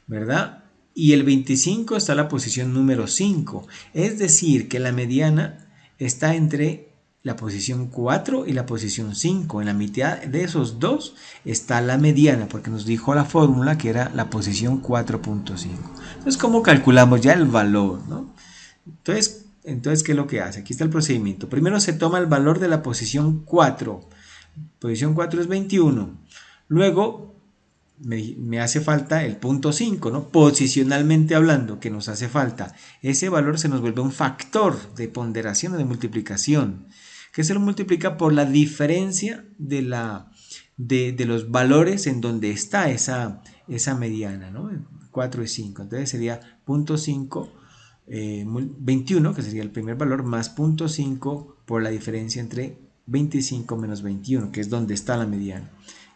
¿verdad? Y el 25 está la posición número 5. Es decir, que la mediana está entre la posición 4 y la posición 5. En la mitad de esos dos está la mediana, porque nos dijo la fórmula que era la posición 4.5. Entonces, ¿cómo calculamos ya el valor, ¿no? Entonces, ¿qué es lo que hace? Aquí está el procedimiento. Primero se toma el valor de la posición 4. Posición 4 es 21. Luego me hace falta el punto 5, ¿no? Posicionalmente hablando, que nos hace falta. Ese valor se nos vuelve un factor de ponderación o de multiplicación, que se lo multiplica por la diferencia de los valores en donde está esa mediana, ¿no? 4 y 5. Entonces sería punto 5, 21, que sería el primer valor, más punto 5 por la diferencia entre 25 menos 21, que es donde está la mediana.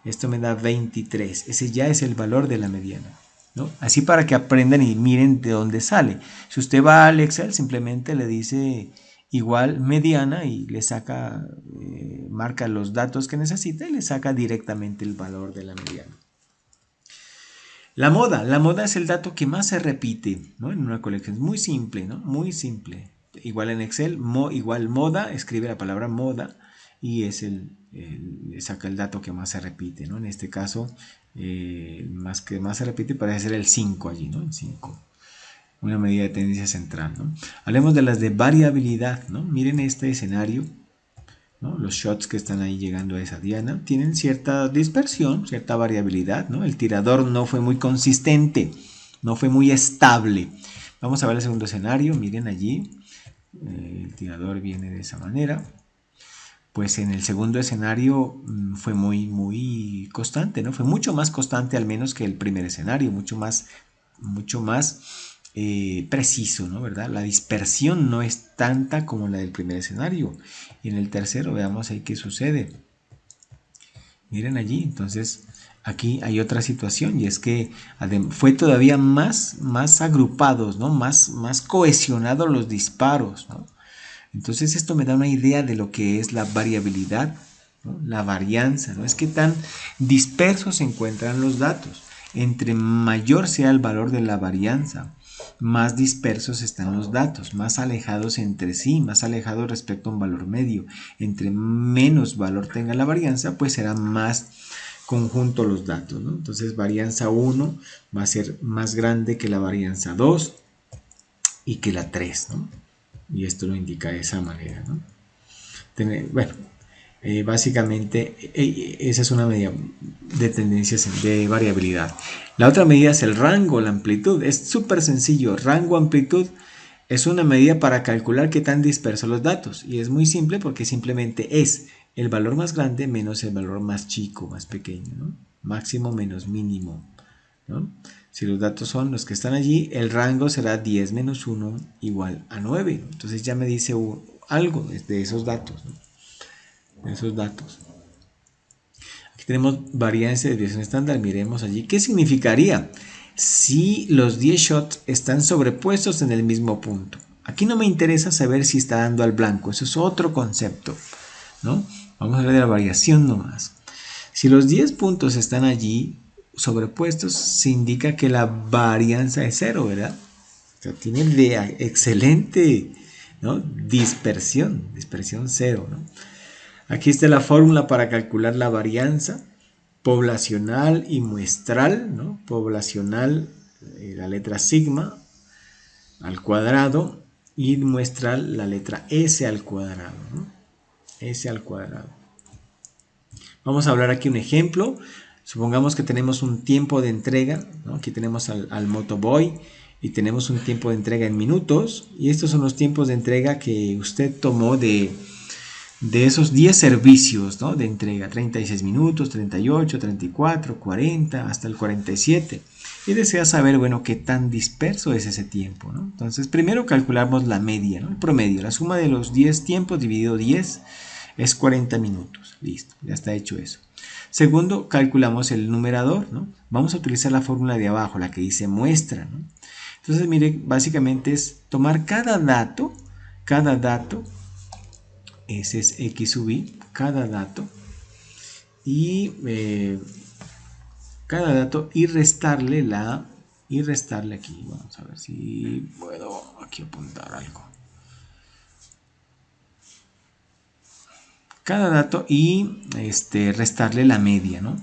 Esto me da 23. Ese ya es el valor de la mediana, ¿no? Así para que aprendan y miren de dónde sale. Si usted va al Excel, simplemente le dice igual mediana y le saca, marca los datos que necesita y le saca directamente el valor de la mediana. La moda es el dato que más se repite, ¿no? En una colección. Es muy simple, ¿no? Muy simple. Igual en Excel, igual moda, escribe la palabra moda y es saca el dato que más se repite, ¿no? En este caso, más que más se repite parece ser el 5 allí, ¿no? El 5. Una medida de tendencia central, ¿no? Hablemos de las de variabilidad, ¿no? Miren este escenario, ¿no? Los shots que están ahí llegando a esa diana tienen cierta dispersión, cierta variabilidad, ¿no? El tirador no fue muy consistente, no fue muy estable. Vamos a ver el segundo escenario, miren allí, el tirador viene de esa manera. Pues en el segundo escenario fue muy constante, ¿no? Fue mucho más constante al menos que el primer escenario, mucho más preciso, ¿no? ¿Verdad? La dispersión no es tanta como la del primer escenario. Y en el tercero, veamos ahí qué sucede. Miren allí, entonces aquí hay otra situación y es que fue todavía más agrupados, ¿no? Más cohesionados los disparos, ¿no? Entonces esto me da una idea de lo que es la variabilidad, ¿no? La varianza, ¿no? Es que tan dispersos se encuentran los datos. Entre mayor sea el valor de la varianza, más dispersos están los datos, más alejados entre sí, más alejados respecto a un valor medio. Entre menos valor tenga la varianza, pues será más conjunto los datos, ¿no? Entonces varianza 1 va a ser más grande que la varianza 2 y que la 3, ¿no? Y esto lo indica de esa manera, ¿no? Bueno, Básicamente, esa es una medida de tendencias de variabilidad. La otra medida es el rango, la amplitud. Es súper sencillo. Rango, amplitud es una medida para calcular qué tan dispersos los datos. Y es muy simple porque simplemente es el valor más grande menos el valor más chico, más pequeño, ¿no? Máximo menos mínimo, ¿no? Si los datos son los que están allí, el rango será 10 menos 1 igual a 9. Entonces ya me dice algo de esos datos, ¿no? Esos datos. Aquí tenemos varianza de desviación estándar. Miremos allí. ¿Qué significaría si los 10 shots están sobrepuestos en el mismo punto? Aquí no me interesa saber si está dando al blanco. Eso es otro concepto, ¿no? Vamos a hablar de la variación nomás. Si los 10 puntos están allí sobrepuestos, se indica que la varianza es cero, ¿verdad? O sea, tiene de excelente, ¿no? Dispersión cero, ¿no? Aquí está la fórmula para calcular la varianza poblacional y muestral, ¿no? Poblacional, la letra sigma al cuadrado, y muestral la letra S al cuadrado, ¿no? S al cuadrado. Vamos a hablar aquí un ejemplo. Supongamos que tenemos un tiempo de entrega, ¿no? Aquí tenemos al Motoboy y tenemos un tiempo de entrega en minutos, y estos son los tiempos de entrega que usted tomó de esos 10 servicios, ¿no? De entrega, 36 minutos, 38, 34, 40, hasta el 47. Y desea saber, bueno, qué tan disperso es ese tiempo, ¿no? Entonces, primero calculamos la media, ¿no? El promedio, la suma de los 10 tiempos dividido 10 es 40 minutos. Listo, ya está hecho eso. Segundo, calculamos el numerador, ¿no? Vamos a utilizar la fórmula de abajo, la que dice muestra, ¿no? Entonces, mire, básicamente es tomar cada dato, ese es x sub i, cada dato, y restarle aquí. Vamos a ver si puedo aquí apuntar algo. Cada dato y restarle la media, ¿no?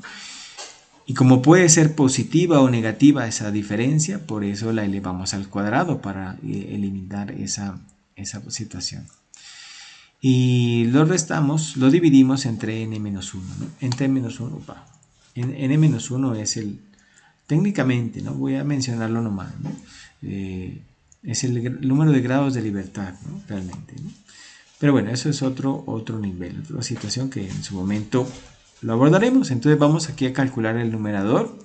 Y como puede ser positiva o negativa esa diferencia, por eso la elevamos al cuadrado para eliminar esa situación. Y lo restamos, lo dividimos entre n-1, ¿no? Entre n-1, n-1 es técnicamente, ¿no? Voy a mencionarlo nomás, ¿no? Es el número de grados de libertad, ¿no? Realmente, ¿no? Pero bueno, eso es otro nivel, otra situación que en su momento lo abordaremos. Entonces vamos aquí a calcular el numerador,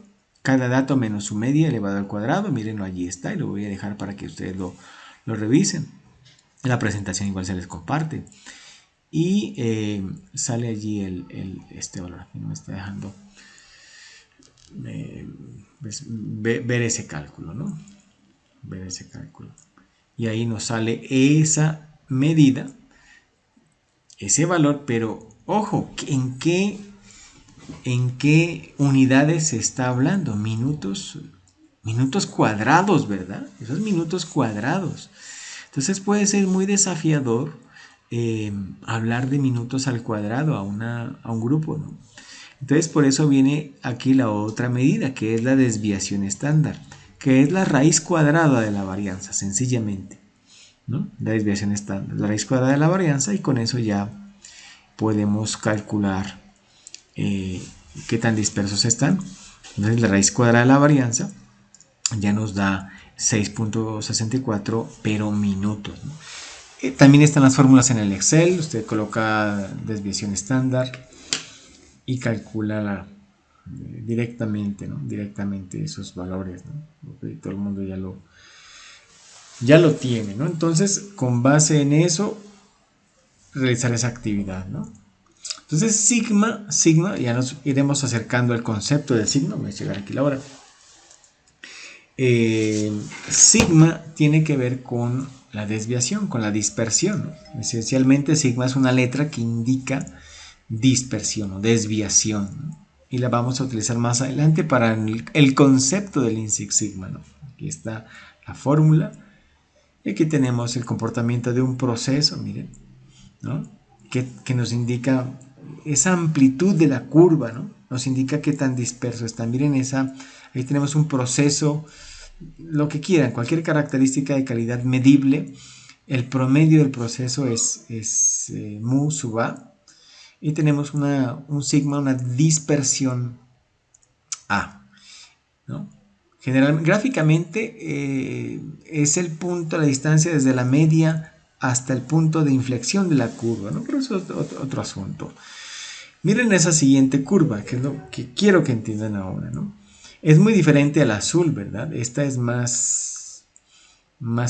cada dato menos su media elevado al cuadrado. Mírenlo, allí está, y lo voy a dejar para que ustedes lo revisen. En la presentación igual se les comparte. Y sale allí este valor. Aquí no me está dejando ver ese cálculo, ¿no? Ver ese cálculo. Y ahí nos sale esa medida, ese valor, pero ojo, ¿en qué unidades se está hablando? Minutos cuadrados, ¿verdad? Esos minutos cuadrados. Entonces puede ser muy desafiador hablar de minutos al cuadrado a un grupo, ¿no? Entonces por eso viene aquí la otra medida, que es la desviación estándar, que es la raíz cuadrada de la varianza, sencillamente, ¿no? La desviación estándar, la raíz cuadrada de la varianza, y con eso ya podemos calcular qué tan dispersos están. Entonces la raíz cuadrada de la varianza ya nos da 6.64 pero minutos, ¿no? También están las fórmulas en el Excel. Usted coloca desviación estándar y calcula directamente, ¿no? Directamente esos valores, ¿no? Okay, todo el mundo ya lo tiene, ¿no? Entonces, con base en eso, realizar esa actividad, ¿no? Entonces, sigma, ya nos iremos acercando al concepto del sigma. Voy a llegar aquí la hora. Sigma tiene que ver con la desviación, con la dispersión, ¿no? Esencialmente, sigma es una letra que indica dispersión o desviación, ¿no? Y la vamos a utilizar más adelante para el concepto del Lean Six Sigma, ¿no? Aquí está la fórmula. Y aquí tenemos el comportamiento de un proceso, miren, ¿no? Que nos indica esa amplitud de la curva, ¿no? Nos indica qué tan disperso está. Miren ahí tenemos un proceso, lo que quieran, cualquier característica de calidad medible. El promedio del proceso es mu sub a. y tenemos un sigma, una dispersión A, ¿no? Gráficamente es el punto, la distancia desde la media hasta el punto de inflexión de la curva, ¿no? Pero eso es otro asunto. Miren esa siguiente curva, que es lo que quiero que entiendan ahora, ¿no? Es muy diferente al azul, ¿verdad? Esta es más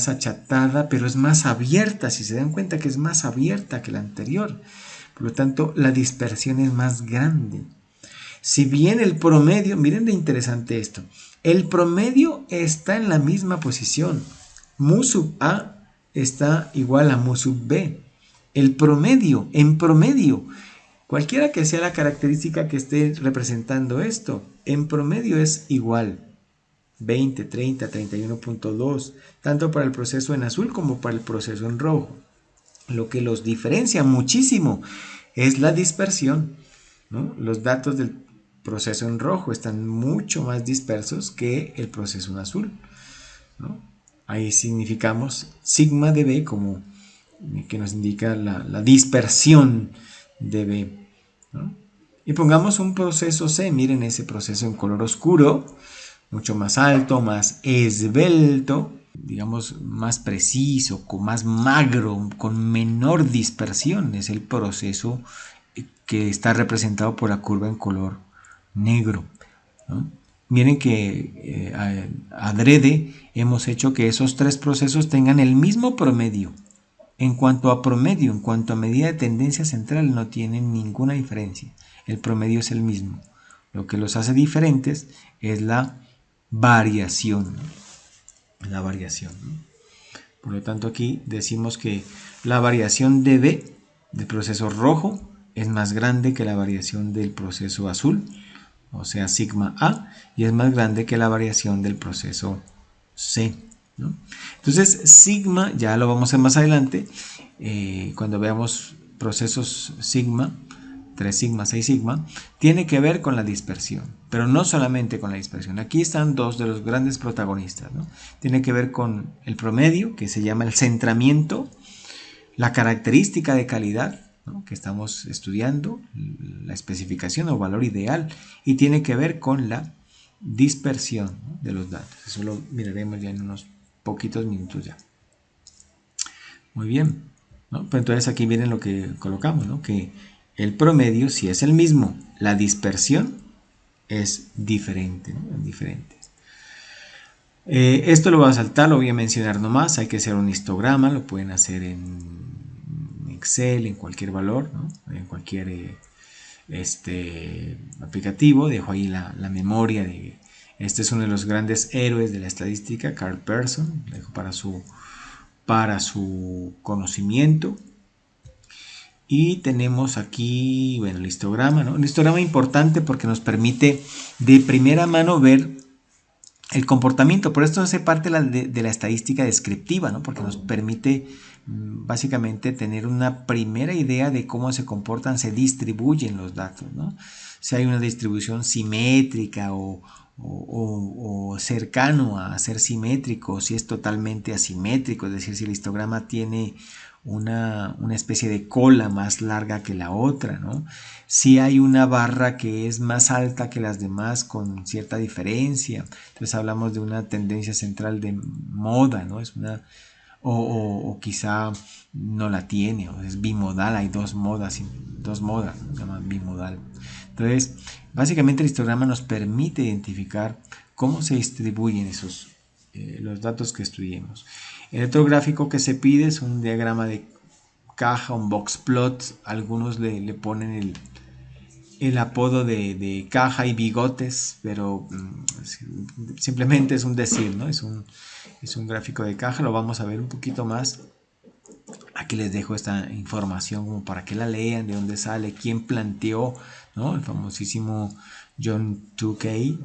achatada, pero es más abierta, si se dan cuenta que es más abierta que la anterior. Por lo tanto, la dispersión es más grande. Si bien el promedio, miren de interesante esto, el promedio está en la misma posición. Mu sub A está igual a mu sub B. El promedio, en promedio, cualquiera que sea la característica que esté representando esto, en promedio es igual. 20, 30, 31.2, tanto para el proceso en azul como para el proceso en rojo. Lo que los diferencia muchísimo es la dispersión, ¿no? Los datos del proceso en rojo están mucho más dispersos que el proceso en azul, ¿no? Ahí significamos sigma de B como que nos indica la dispersión de B, ¿no? Y pongamos un proceso C, miren ese proceso en color oscuro, mucho más alto, más esbelto, digamos más preciso, con más magro, con menor dispersión. Es el proceso que está representado por la curva en color negro, ¿no? Miren que adrede hemos hecho que esos tres procesos tengan el mismo promedio. En cuanto a promedio, en cuanto a medida de tendencia central, no tienen ninguna diferencia. El promedio es el mismo. Lo que los hace diferentes es la variación. La variación. Por lo tanto, aquí decimos que la variación de B del proceso rojo es más grande que la variación del proceso azul, o sea, sigma A, y es más grande que la variación del proceso C, ¿no? Entonces, sigma, ya lo vamos a ver más adelante, cuando veamos procesos sigma, 3 sigma, 6 sigma, tiene que ver con la dispersión, pero no solamente con la dispersión. Aquí están dos de los grandes protagonistas, ¿no? Tiene que ver con el promedio, que se llama el centramiento, la característica de calidad, ¿no?, que estamos estudiando, la especificación o valor ideal, y tiene que ver con la dispersión, ¿no?, de los datos. Eso lo miraremos ya en unos poquitos minutos ya. Muy bien, ¿no? Pues entonces aquí miren lo que colocamos, ¿no?, que el promedio, si es el mismo, la dispersión es diferente, ¿no? Es diferente. Esto lo voy a saltar, lo voy a mencionar nomás. Hay que hacer un histograma, lo pueden hacer en Excel, en cualquier valor, ¿no?, en cualquier aplicativo. Dejo ahí la memoria de... Este es uno de los grandes héroes de la estadística, Carl Pearson. Dejo para su conocimiento. Y tenemos aquí, bueno, el histograma, ¿no? Un histograma importante porque nos permite de primera mano ver el comportamiento. Por esto hace parte de la estadística descriptiva, ¿no?, porque nos permite básicamente tener una primera idea de cómo se comportan, se distribuyen los datos, ¿no? Si hay una distribución simétrica o cercano a ser simétrico, si es totalmente asimétrico, es decir, si el histograma tiene una especie de cola más larga que la otra, ¿no? Si hay una barra que es más alta que las demás con cierta diferencia, entonces hablamos de una tendencia central de moda, ¿no? Es una, o quizá no la tiene, o es bimodal, hay dos modas, se llama bimodal. Entonces, básicamente el histograma nos permite identificar cómo se distribuyen esos los datos que estudiemos. El otro gráfico que se pide es un diagrama de caja, un box plot. Algunos le ponen el apodo de caja y bigotes, pero simplemente es un decir, ¿no? Es un gráfico de caja. Lo vamos a ver un poquito más. Aquí les dejo esta información como para que la lean, de dónde sale, quién planteó, ¿no?, el famosísimo John Tukey,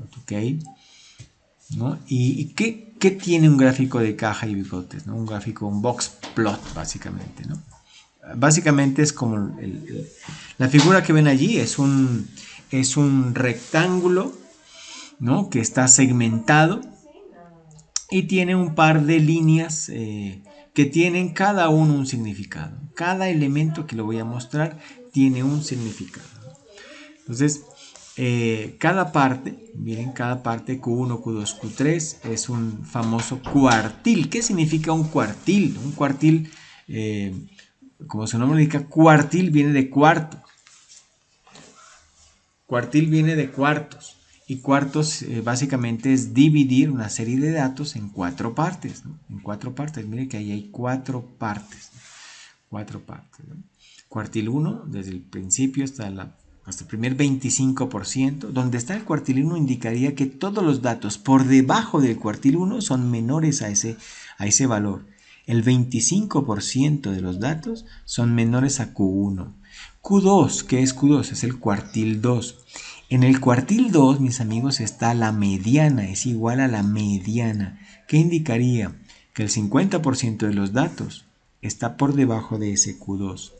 ¿no? ¿Y qué tiene un gráfico de caja y bigotes, ¿no? Un gráfico, un box plot, básicamente, ¿no? Básicamente es como la figura que ven allí, es un rectángulo, ¿no?, que está segmentado y tiene un par de líneas que tienen cada uno un significado. Cada elemento que lo voy a mostrar tiene un significado. Entonces, cada parte, miren, cada parte Q1, Q2, Q3 es un famoso cuartil. ¿Qué significa un cuartil? Un cuartil, como su nombre indica, cuartil viene de cuarto. Cuartil viene de cuartos. Y cuartos básicamente es dividir una serie de datos en cuatro partes, ¿no? En cuatro partes. Miren que ahí hay cuatro partes. Cuatro partes, ¿no? Cuartil 1, desde el principio hasta el primer 25%. Donde está el cuartil 1 indicaría que todos los datos por debajo del cuartil 1 son menores a ese valor. El 25% de los datos son menores a Q1. Q2, ¿qué es Q2? Es el cuartil 2. En el cuartil 2, mis amigos, está la mediana, es igual a la mediana. ¿Qué indicaría? Que el 50% de los datos está por debajo de ese Q2.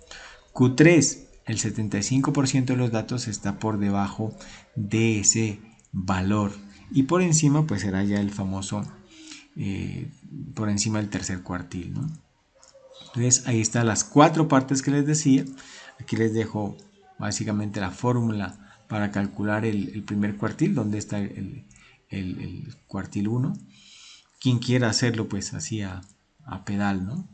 Q3, el 75% de los datos está por debajo de ese valor. Y por encima, pues será ya el famoso, por encima del tercer cuartil, ¿no? Entonces, ahí están las cuatro partes que les decía. Aquí les dejo básicamente la fórmula para calcular el primer cuartil, donde está el cuartil 1. Quien quiera hacerlo, pues así a pedal, ¿no?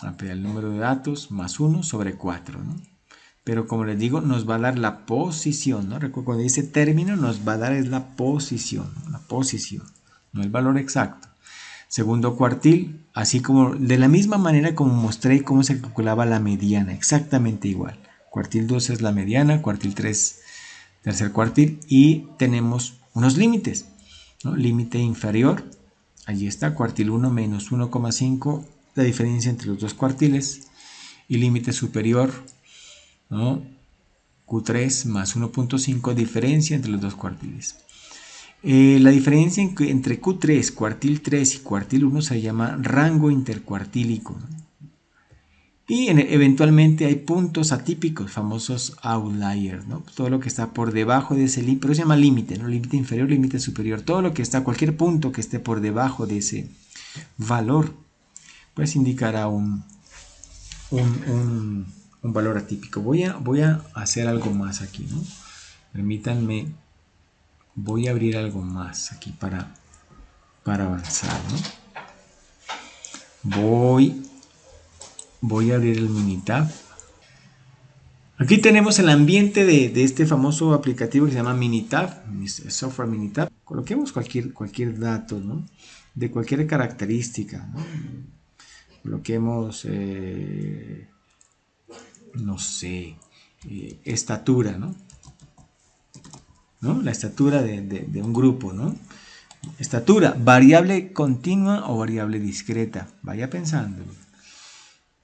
A pedal, el número de datos más 1 sobre 4, ¿no? Pero como les digo, nos va a dar la posición, ¿no? Recuerda, cuando dice término, nos va a dar es la posición, no el valor exacto. Segundo cuartil, así como de la misma manera como mostré cómo se calculaba la mediana, exactamente igual. Cuartil 2 es la mediana, cuartil 3 tercer cuartil, y tenemos unos límites, ¿no? Límite inferior, allí está, cuartil 1 menos 1,5, la diferencia entre los dos cuartiles, y límite superior, ¿no? Q3 más 1,5, diferencia entre los dos cuartiles. La diferencia entre Q3, cuartil 3 y cuartil 1 se llama rango intercuartílico, ¿no? Y eventualmente hay puntos atípicos, famosos outliers, ¿no? Todo lo que está por debajo de ese límite, pero se llama límite, ¿no? Límite inferior, límite superior. Todo lo que está, cualquier punto que esté por debajo de ese valor, pues indicará un valor atípico. Voy a hacer algo más aquí, ¿no? Permítanme, voy a abrir algo más aquí para avanzar, ¿no? Voy a abrir el Minitab. Aquí tenemos el ambiente de este famoso aplicativo que se llama Minitab, software Minitab. Coloquemos cualquier dato, ¿no? De cualquier característica, ¿no? Coloquemos, no sé, estatura, ¿no? La estatura de un grupo, ¿no? Estatura, variable continua o variable discreta. Vaya pensando.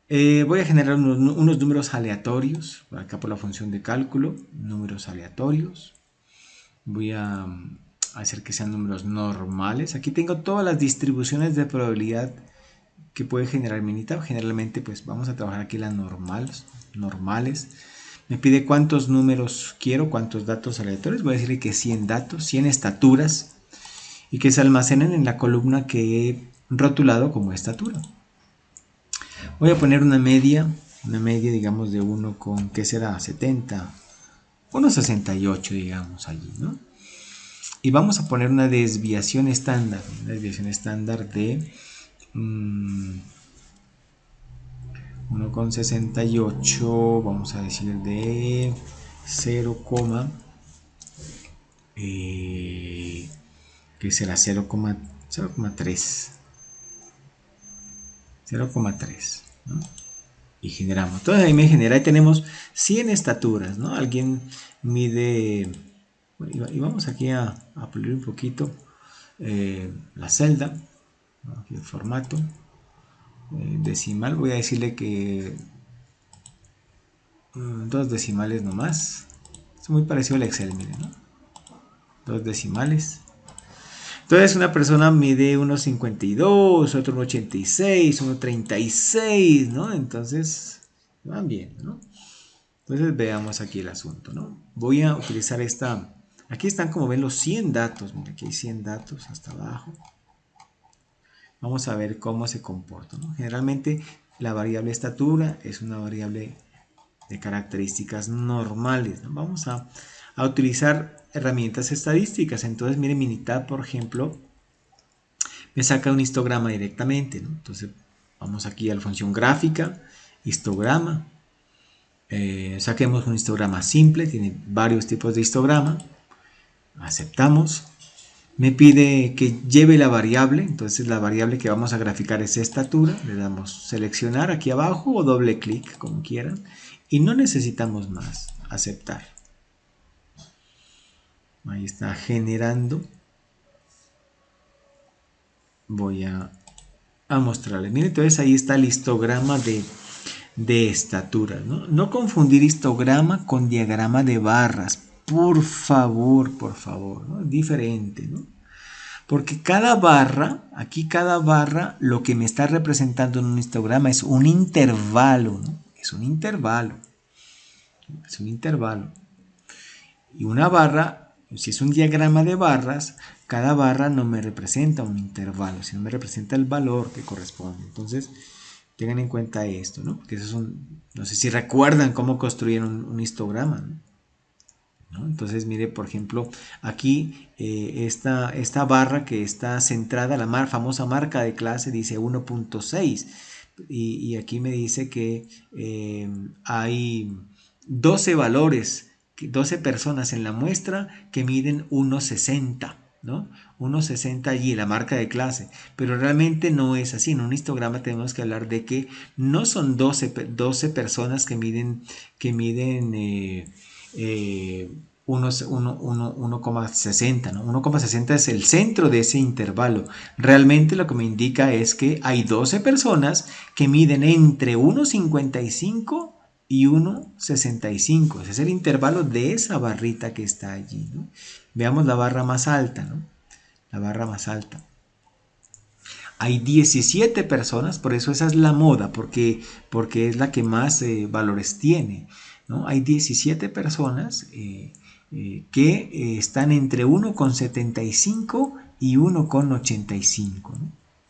Voy a generar unos números aleatorios, acá por la función de cálculo, números aleatorios. Voy a hacer que sean números normales. Aquí tengo todas las distribuciones de probabilidad que puede generar Minitab. Generalmente pues vamos a trabajar aquí las normales. Me pide cuántos números quiero, cuántos datos aleatorios. Voy a decirle que 100 datos, 100 estaturas, y que se almacenen en la columna que he rotulado como estatura. Voy a poner una media digamos de 1 con, ¿qué será? 70, 1,68 digamos allí, ¿no? Y vamos a poner una desviación estándar de 1,68, vamos a decir de 0, que será 0,3, 0,3, ¿no? Y generamos. Entonces ahí me genera, ahí tenemos 100 estaturas, ¿no? Alguien mide, y vamos aquí a pulir un poquito la celda, ¿no? Aquí el formato decimal, voy a decirle que 2 decimales nomás. Es muy parecido al Excel, miren, ¿no? 2 decimales. Entonces una persona mide 1,52, otro 1,86, 1,36, ¿no? Entonces van bien, ¿no? Entonces veamos aquí el asunto, ¿no? Voy a utilizar esta. Aquí están, como ven, los 100 datos. Mira, aquí hay 100 datos hasta abajo. Vamos a ver cómo se comporta, ¿no? Generalmente la variable estatura es una variable de características normales, ¿no? Vamos a utilizar herramientas estadísticas. Entonces, miren, Minitab, por ejemplo, me saca un histograma directamente, ¿no? Entonces, vamos aquí a la función gráfica, histograma. Saquemos un histograma simple, tiene varios tipos de histograma. Aceptamos. Me pide que lleve la variable, entonces la variable que vamos a graficar es estatura. Le damos seleccionar aquí abajo o doble clic, como quieran. Y no necesitamos más. Aceptar. Ahí está generando. Voy a mostrarles. Miren, entonces ahí está el histograma de estatura, ¿no? No confundir histograma con diagrama de barras. Por favor, ¿no? Es diferente, ¿no? Porque cada barra, aquí cada barra, lo que me está representando en un histograma es un intervalo, ¿no? Es un intervalo. Es un intervalo. Y una barra, si es un diagrama de barras, cada barra no me representa un intervalo, sino me representa el valor que corresponde. Entonces, tengan en cuenta esto, ¿no? Porque eso es no sé si recuerdan cómo construyeron un histograma, ¿no? Entonces, mire, por ejemplo, aquí esta barra que está centrada, la famosa marca de clase dice 1.6 y aquí me dice que hay 12 valores, 12 personas en la muestra que miden 1.60, ¿no? 1.60 allí, la marca de clase, pero realmente no es así. En un histograma tenemos que hablar de que no son 12 personas que miden 1,60, ¿no? 1,60 es el centro de ese intervalo. Realmente lo que me indica es que hay 12 personas que miden entre 1,55 y 1,65. Ese es el intervalo de esa barrita que está allí, ¿no? Veamos la barra más alta, ¿no? La barra más alta. Hay 17 personas, por eso esa es la moda, porque es la que más valores tiene, ¿no? Hay 17 personas que están entre 1,75 y 1,85,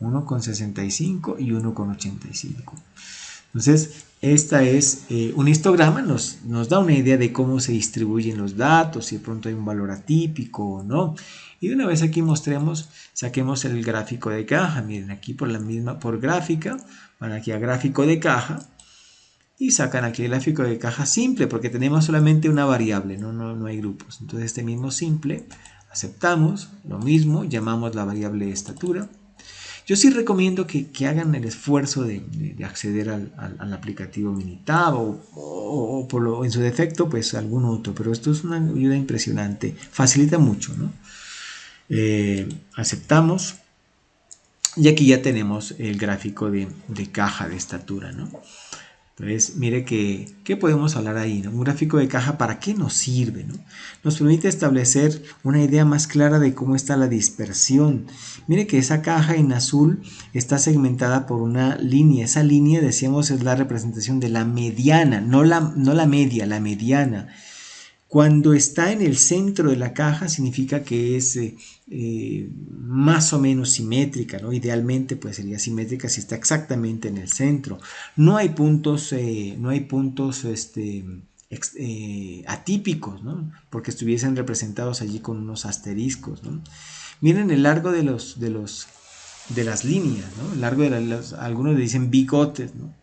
¿no? 1,65 y 1,85. Entonces, esta es un histograma, nos da una idea de cómo se distribuyen los datos, si de pronto hay un valor atípico o no. Y de una vez aquí saquemos el gráfico de caja. Miren, aquí por gráfica, van aquí a gráfico de caja y sacan aquí el gráfico de caja simple porque tenemos solamente una variable, no hay grupos. Entonces este mismo simple, aceptamos, lo mismo, llamamos la variable estatura. Yo sí recomiendo que hagan el esfuerzo de acceder al aplicativo Minitab o en su defecto pues algún otro, pero esto es una ayuda impresionante, facilita mucho, ¿no? Aceptamos y aquí ya tenemos el gráfico de caja de estatura, ¿no? Entonces, mire ¿qué podemos hablar ahí, ¿no? Un gráfico de caja, ¿para qué nos sirve, ¿no? Nos permite establecer una idea más clara de cómo está la dispersión. Mire que esa caja en azul está segmentada por una línea. Esa línea, decíamos, es la representación de la mediana, no la media, la mediana. Cuando está en el centro de la caja significa que es más o menos simétrica, ¿no? Idealmente pues sería simétrica si está exactamente en el centro. No hay puntos, atípicos, ¿no? Porque estuviesen representados allí con unos asteriscos, ¿no? Miren el largo de las líneas, ¿no? El largo algunos le dicen bigotes, ¿no?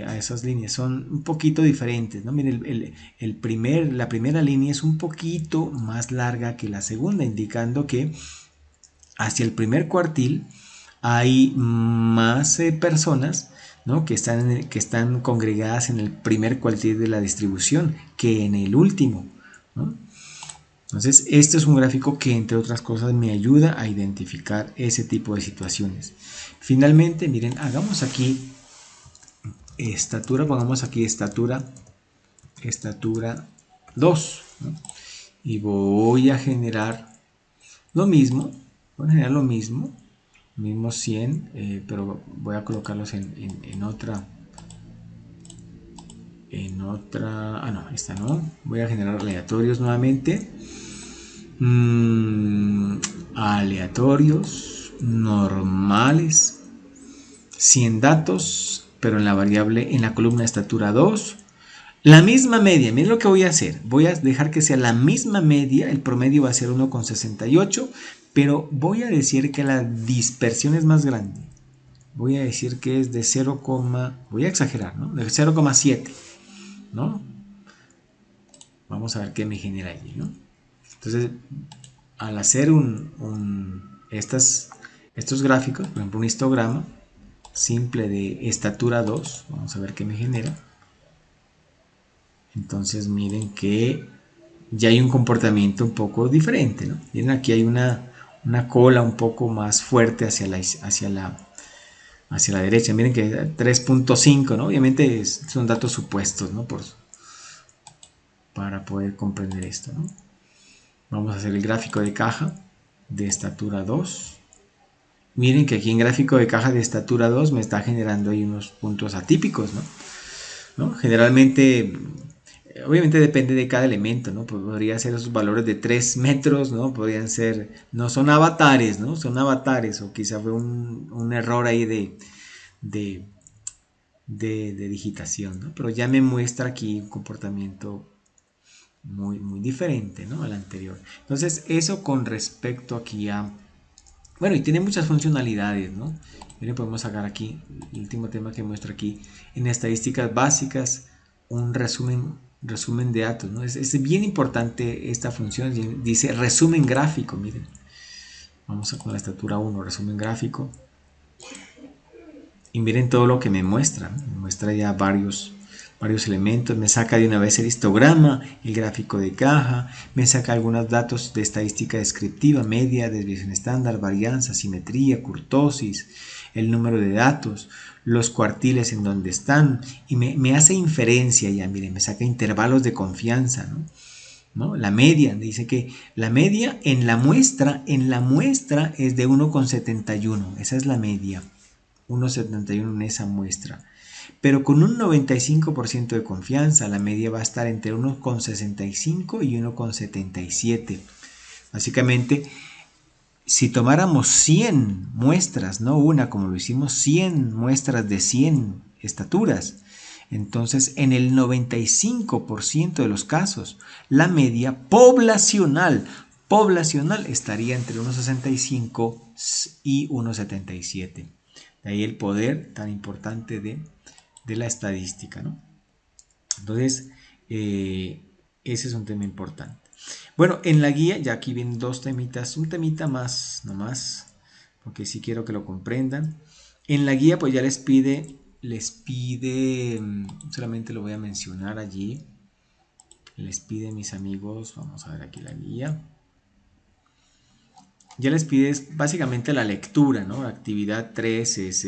A esas líneas son un poquito diferentes, ¿no? Miren, la primera línea es un poquito más larga que la segunda, indicando que hacia el primer cuartil hay más personas, ¿no? que están congregadas en el primer cuartil de la distribución que en el último, ¿no? Entonces, este es un gráfico que, entre otras cosas, me ayuda a identificar ese tipo de situaciones. Finalmente, miren, hagamos aquí estatura, pongamos aquí estatura 2, ¿no? Y voy a generar lo mismo, mismo 100, pero voy a colocarlos en otra, no, esta no, voy a generar aleatorios nuevamente, aleatorios, normales, 100 datos, pero en la columna estatura 2, La misma media, miren lo que voy a hacer. Voy a dejar que sea la misma media, el promedio va a ser 1,68, pero voy a decir que la dispersión es más grande. Voy a decir que es de 0, voy a exagerar, ¿no? De 0,7, ¿no? Vamos a ver qué me genera allí, ¿no? Entonces, al hacer estos gráficos, por ejemplo, un histograma simple de estatura 2, vamos a ver qué me genera. Entonces, miren que ya hay un comportamiento un poco diferente, ¿no? Miren, aquí hay una cola un poco más fuerte hacia la derecha. Miren que 3,5, ¿no? Obviamente son datos supuestos, ¿no? Para poder comprender esto, ¿no? Vamos a hacer el gráfico de caja de estatura 2. Miren que aquí en gráfico de caja de estatura 2 me está generando ahí unos puntos atípicos, ¿no? Generalmente, obviamente depende de cada elemento, ¿no? Podría ser esos valores de 3 metros, ¿no? Podrían ser, no son avatares, ¿no? Son avatares, o quizá fue un error ahí de, de digitación, ¿no? Pero ya me muestra aquí un comportamiento muy diferente, ¿no? Al anterior. Entonces, eso con respecto aquí a... Bueno, y tiene muchas funcionalidades, ¿no? Miren, podemos sacar aquí, el último tema que muestro aquí, en estadísticas básicas, un resumen de datos, ¿no? Es bien importante esta función, dice resumen gráfico, miren. Vamos con la estatura 1, resumen gráfico. Y miren todo lo que me muestra, ¿no? Me muestra ya varios elementos, me saca de una vez el histograma, el gráfico de caja, me saca algunos datos de estadística descriptiva, media, desviación estándar, varianza, simetría, kurtosis, el número de datos, los cuartiles en donde están, y me hace inferencia ya, miren, me saca intervalos de confianza, ¿no? La media, dice que la media en la muestra es de 1,71, esa es la media, 1,71 en esa muestra. Pero con un 95% de confianza, la media va a estar entre 1,65 y 1,77. Básicamente, si tomáramos 100 muestras, no una como lo hicimos, 100 muestras de 100 estaturas, entonces en el 95% de los casos, la media poblacional estaría entre 1,65 y 1,77. De ahí el poder tan importante de la estadística, ¿no? Entonces, ese es un tema importante. Bueno, en la guía, ya aquí vienen dos temitas, un temita más nomás, porque sí quiero que lo comprendan. En la guía, pues ya les pide, solamente lo voy a mencionar allí, les pide, mis amigos, vamos a ver aquí la guía. Ya les pide básicamente la lectura, ¿no? Actividad 3 es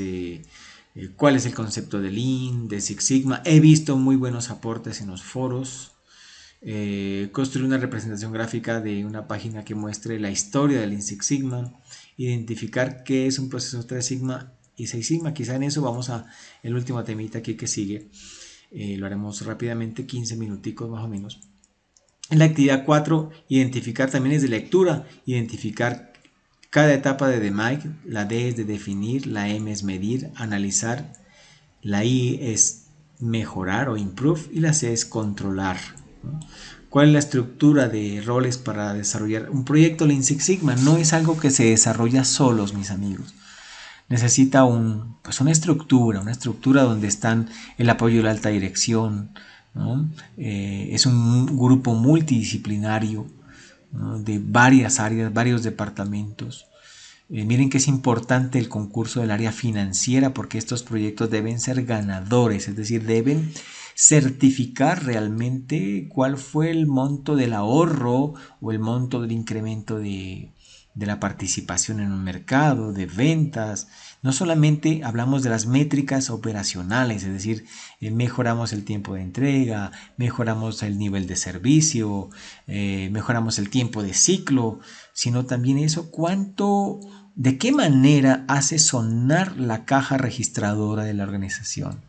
cuál es el concepto de Lean, de Six Sigma. He visto muy buenos aportes en los foros. Construir una representación gráfica de una página que muestre la historia del Lean Six Sigma. Identificar qué es un proceso 3 Sigma y 6 Sigma. Quizá en eso vamos a el último temita aquí que sigue. Lo haremos rápidamente, 15 minuticos más o menos. En la actividad 4, identificar también es de lectura. Identificar cada etapa de DMAIC, la D es de definir, la M es medir, analizar, la I es mejorar o improve y la C es controlar, ¿no? ¿Cuál es la estructura de roles para desarrollar un proyecto Lean Six Sigma? No es algo que se desarrolla solos, mis amigos. Necesita una estructura donde están el apoyo de la alta dirección, ¿no? Es un grupo multidisciplinario, ¿no? De varias áreas, varios departamentos. Miren que es importante el concurso del área financiera porque estos proyectos deben ser ganadores, es decir, deben certificar realmente cuál fue el monto del ahorro o el monto del incremento de la participación en un mercado, de ventas. No solamente hablamos de las métricas operacionales, es decir, mejoramos el tiempo de entrega, mejoramos el nivel de servicio, mejoramos el tiempo de ciclo, sino también eso, de qué manera hace sonar la caja registradora de la organización.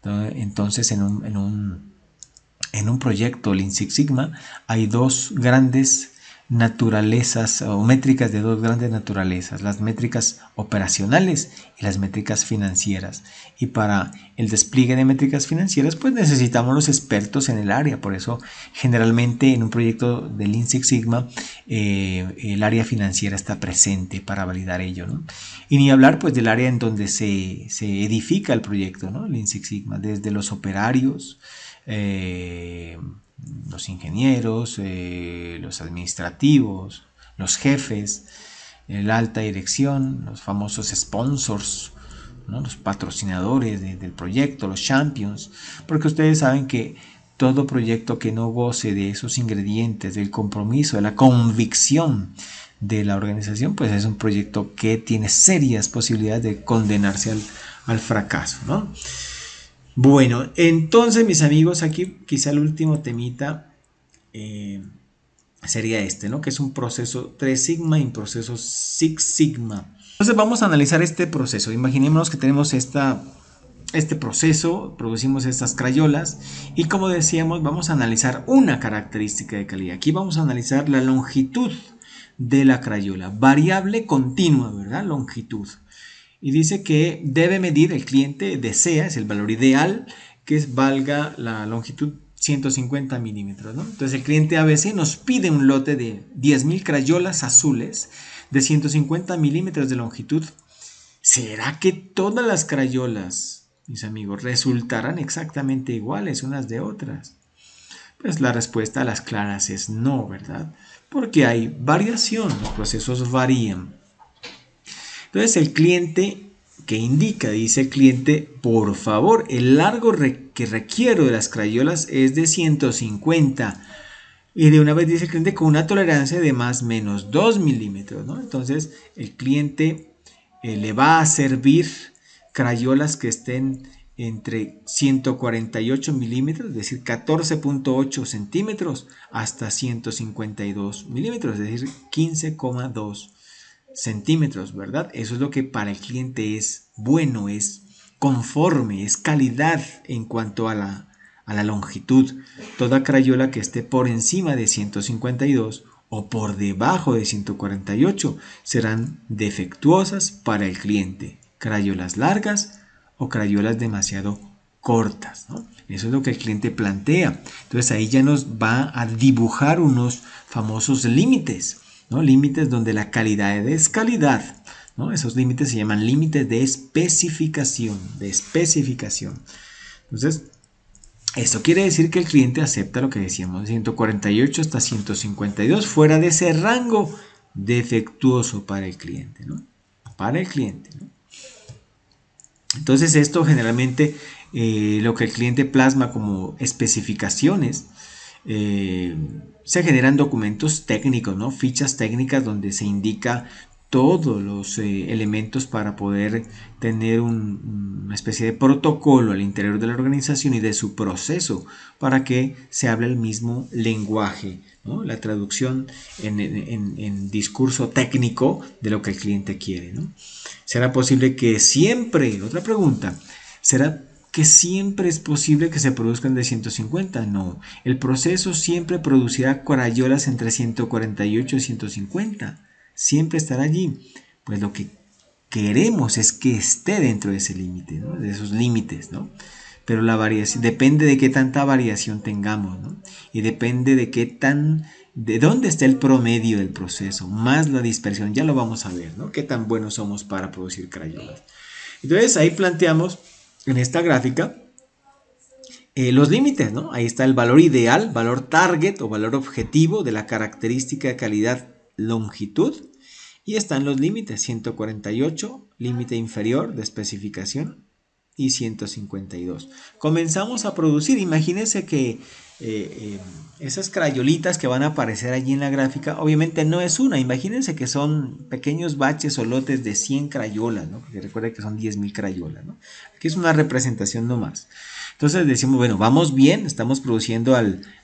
Entonces, en un proyecto Lean Six Sigma hay dos grandes naturalezas o métricas de dos grandes naturalezas, las métricas operacionales y las métricas financieras. Y para el despliegue de métricas financieras, pues necesitamos los expertos en el área. Por eso, generalmente en un proyecto de Lean Six Sigma, el área financiera está presente para validar ello, ¿no? Y ni hablar pues del área en donde se edifica el proyecto, ¿no? Lean Six Sigma, desde los operarios, los ingenieros, los administrativos, los jefes, la alta dirección, los famosos sponsors, ¿no? Los patrocinadores del proyecto, los champions, porque ustedes saben que todo proyecto que no goce de esos ingredientes, del compromiso, de la convicción de la organización, pues es un proyecto que tiene serias posibilidades de condenarse al fracaso, ¿no? Bueno, entonces mis amigos, aquí quizá el último temita sería este, ¿no? Que es un proceso 3 Sigma y un proceso Six Sigma. Entonces vamos a analizar este proceso. Imaginémonos que tenemos este proceso, producimos estas crayolas y como decíamos vamos a analizar una característica de calidad. Aquí vamos a analizar la longitud de la crayola, variable continua, ¿verdad? Longitud. Y dice que debe medir, el cliente desea, es el valor ideal, que valga la longitud 150 milímetros, ¿no? Entonces el cliente ABC nos pide un lote de 10.000 crayolas azules de 150 milímetros de longitud. ¿Será que todas las crayolas, mis amigos, resultarán exactamente iguales unas de otras? Pues la respuesta a las claras es no, ¿verdad? Porque hay variación, los procesos varían. Entonces el cliente que indica, dice el cliente, por favor, el largo que requiero de las crayolas es de 150. Y de una vez dice el cliente con una tolerancia de más o menos 2 milímetros, ¿no? Entonces el cliente le va a servir crayolas que estén entre 148 milímetros, es decir, 14.8 centímetros, hasta 152 milímetros, es decir, 15,2 centímetros, ¿verdad? Eso es lo que para el cliente es bueno, es conforme, es calidad en cuanto a la longitud. Toda crayola que esté por encima de 152 o por debajo de 148 serán defectuosas para el cliente. Crayolas largas o crayolas demasiado cortas, ¿no? Eso es lo que el cliente plantea. Entonces ahí ya nos va a dibujar unos famosos límites, ¿no? Límites donde la calidad es calidad, ¿no? Esos límites se llaman límites de especificación, Entonces, esto quiere decir que el cliente acepta lo que decíamos, 148 hasta 152, fuera de ese rango defectuoso para el cliente, ¿no? Para el cliente, ¿no? Entonces esto generalmente lo que el cliente plasma como especificaciones, se generan documentos técnicos, ¿no? Fichas técnicas donde se indica todos los elementos para poder tener una especie de protocolo al interior de la organización y de su proceso para que se hable el mismo lenguaje, ¿no? La traducción en discurso técnico de lo que el cliente quiere, ¿no? ¿Será posible que siempre, otra pregunta, será que siempre es posible que se produzcan de 150? No, el proceso siempre producirá crayolas entre 148 y 150, siempre estará allí. Pues lo que queremos es que esté dentro de ese límite, ¿no? De esos límites, ¿no? Pero la variación depende de qué tanta variación tengamos, ¿no? Y depende de dónde está el promedio del proceso, más la dispersión, ya lo vamos a ver, ¿no? Qué tan buenos somos para producir crayolas. Entonces ahí planteamos en esta gráfica los límites, ¿no? Ahí está el valor ideal, valor target o valor objetivo de la característica de calidad longitud. Y están los límites, 148, límite inferior de especificación, y 152. Comenzamos a producir, imagínense que esas crayolitas que van a aparecer allí en la gráfica, obviamente no es una, imagínense que son pequeños baches o lotes de 100 crayolas, ¿no? Porque recuerden que son 10.000 crayolas, ¿no? Aquí es una representación nomás. Entonces decimos, bueno, vamos bien, estamos produciendo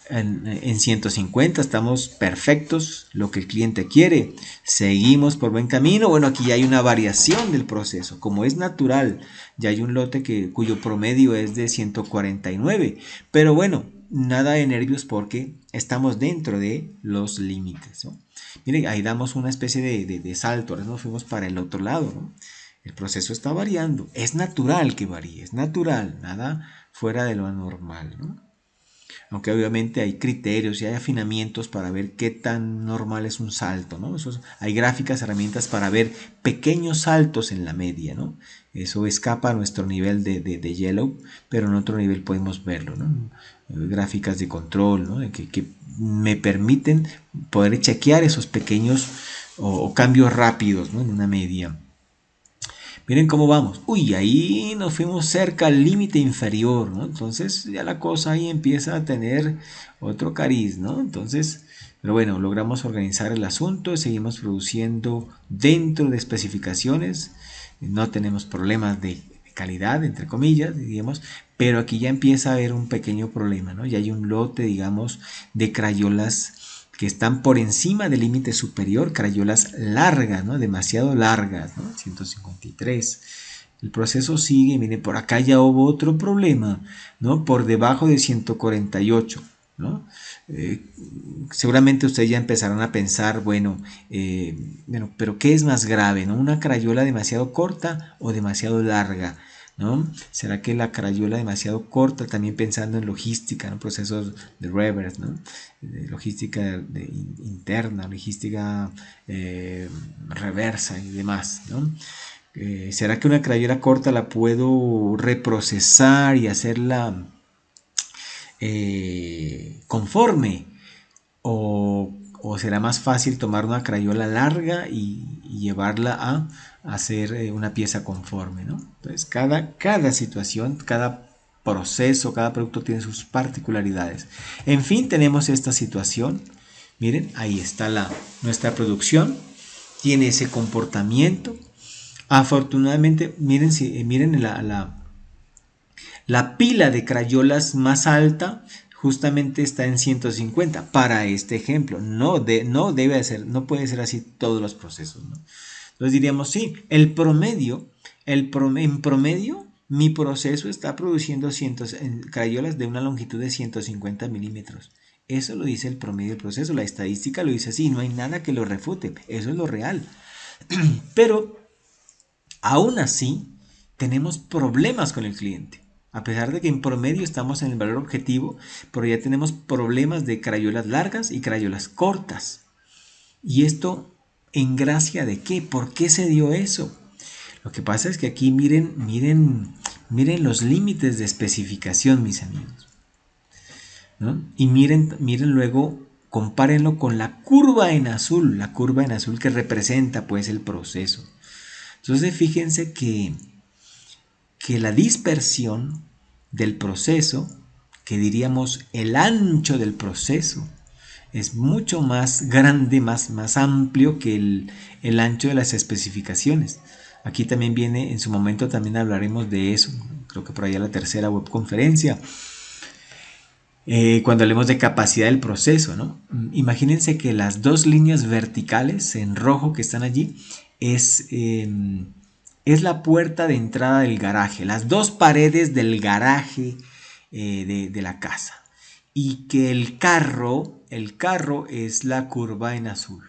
en 150, estamos perfectos, lo que el cliente quiere, seguimos por buen camino. Bueno, aquí ya hay una variación del proceso, como es natural, ya hay un lote cuyo promedio es de 149, pero bueno, nada de nervios porque estamos dentro de los límites, ¿no? Miren, ahí damos una especie de salto, ahora nos fuimos para el otro lado, ¿no? El proceso está variando, es natural que varíe, es natural, nada fuera de lo anormal, ¿no? Aunque obviamente hay criterios y hay afinamientos para ver qué tan normal es un salto, ¿no? Hay gráficas, herramientas para ver pequeños saltos en la media, ¿no? Eso escapa a nuestro nivel de Yellow, pero en otro nivel podemos verlo, ¿no? Gráficas de control, ¿no? Que me permiten poder chequear esos pequeños o cambios rápidos, ¿no? En una media. Miren cómo vamos. Uy, ahí nos fuimos cerca al límite inferior, ¿no? Entonces ya la cosa ahí empieza a tener otro cariz, ¿no? Entonces, pero bueno, logramos organizar el asunto, seguimos produciendo dentro de especificaciones, no tenemos problemas de calidad, entre comillas, digamos, pero aquí ya empieza a haber un pequeño problema, ¿no? Ya hay un lote, digamos, de crayolas que están por encima del límite superior, crayolas largas, ¿no? Demasiado largas, ¿no? 153. El proceso sigue, miren, por acá ya hubo otro problema, ¿no? Por debajo de 148, ¿no? Seguramente ustedes ya empezarán a pensar, bueno, pero ¿qué es más grave, ¿no? ¿Una crayola demasiado corta o demasiado larga? ¿No? ¿Será que la crayola demasiado corta, también pensando en logística, ¿no? Procesos de reverse, ¿no? Logística interna, logística reversa y demás, ¿no? ¿Será que una crayola corta la puedo reprocesar y hacerla conforme? ¿O será más fácil tomar una crayola larga y llevarla a hacer una pieza conforme, ¿no? Entonces, cada situación, cada proceso, cada producto tiene sus particularidades. En fin, tenemos esta situación. Miren, ahí está nuestra producción. Tiene ese comportamiento. Afortunadamente, miren la pila de crayolas más alta justamente está en 150 para este ejemplo. No debe ser, no puede ser así todos los procesos, ¿no? Entonces diríamos, sí, en promedio, mi proceso está produciendo crayolas de una longitud de 150 milímetros. Eso lo dice el promedio del proceso, la estadística lo dice así, no hay nada que lo refute, eso es lo real. Pero aún así, tenemos problemas con el cliente. A pesar de que en promedio estamos en el valor objetivo, pero ya tenemos problemas de crayolas largas y crayolas cortas. ¿Y esto en gracia de qué? ¿Por qué se dio eso? Lo que pasa es que aquí miren los límites de especificación, mis amigos, ¿no? Y miren luego, compárenlo con la curva en azul que representa pues el proceso. Entonces fíjense que la dispersión del proceso, que diríamos el ancho del proceso, es mucho más grande, más amplio que el ancho de las especificaciones. Aquí también viene, en su momento también hablaremos de eso, creo que por allá la tercera webconferencia, cuando hablemos de capacidad del proceso, ¿no? Imagínense que las dos líneas verticales en rojo que están allí es la puerta de entrada del garaje, las dos paredes del garaje de la casa. Y que el carro es la curva en azul.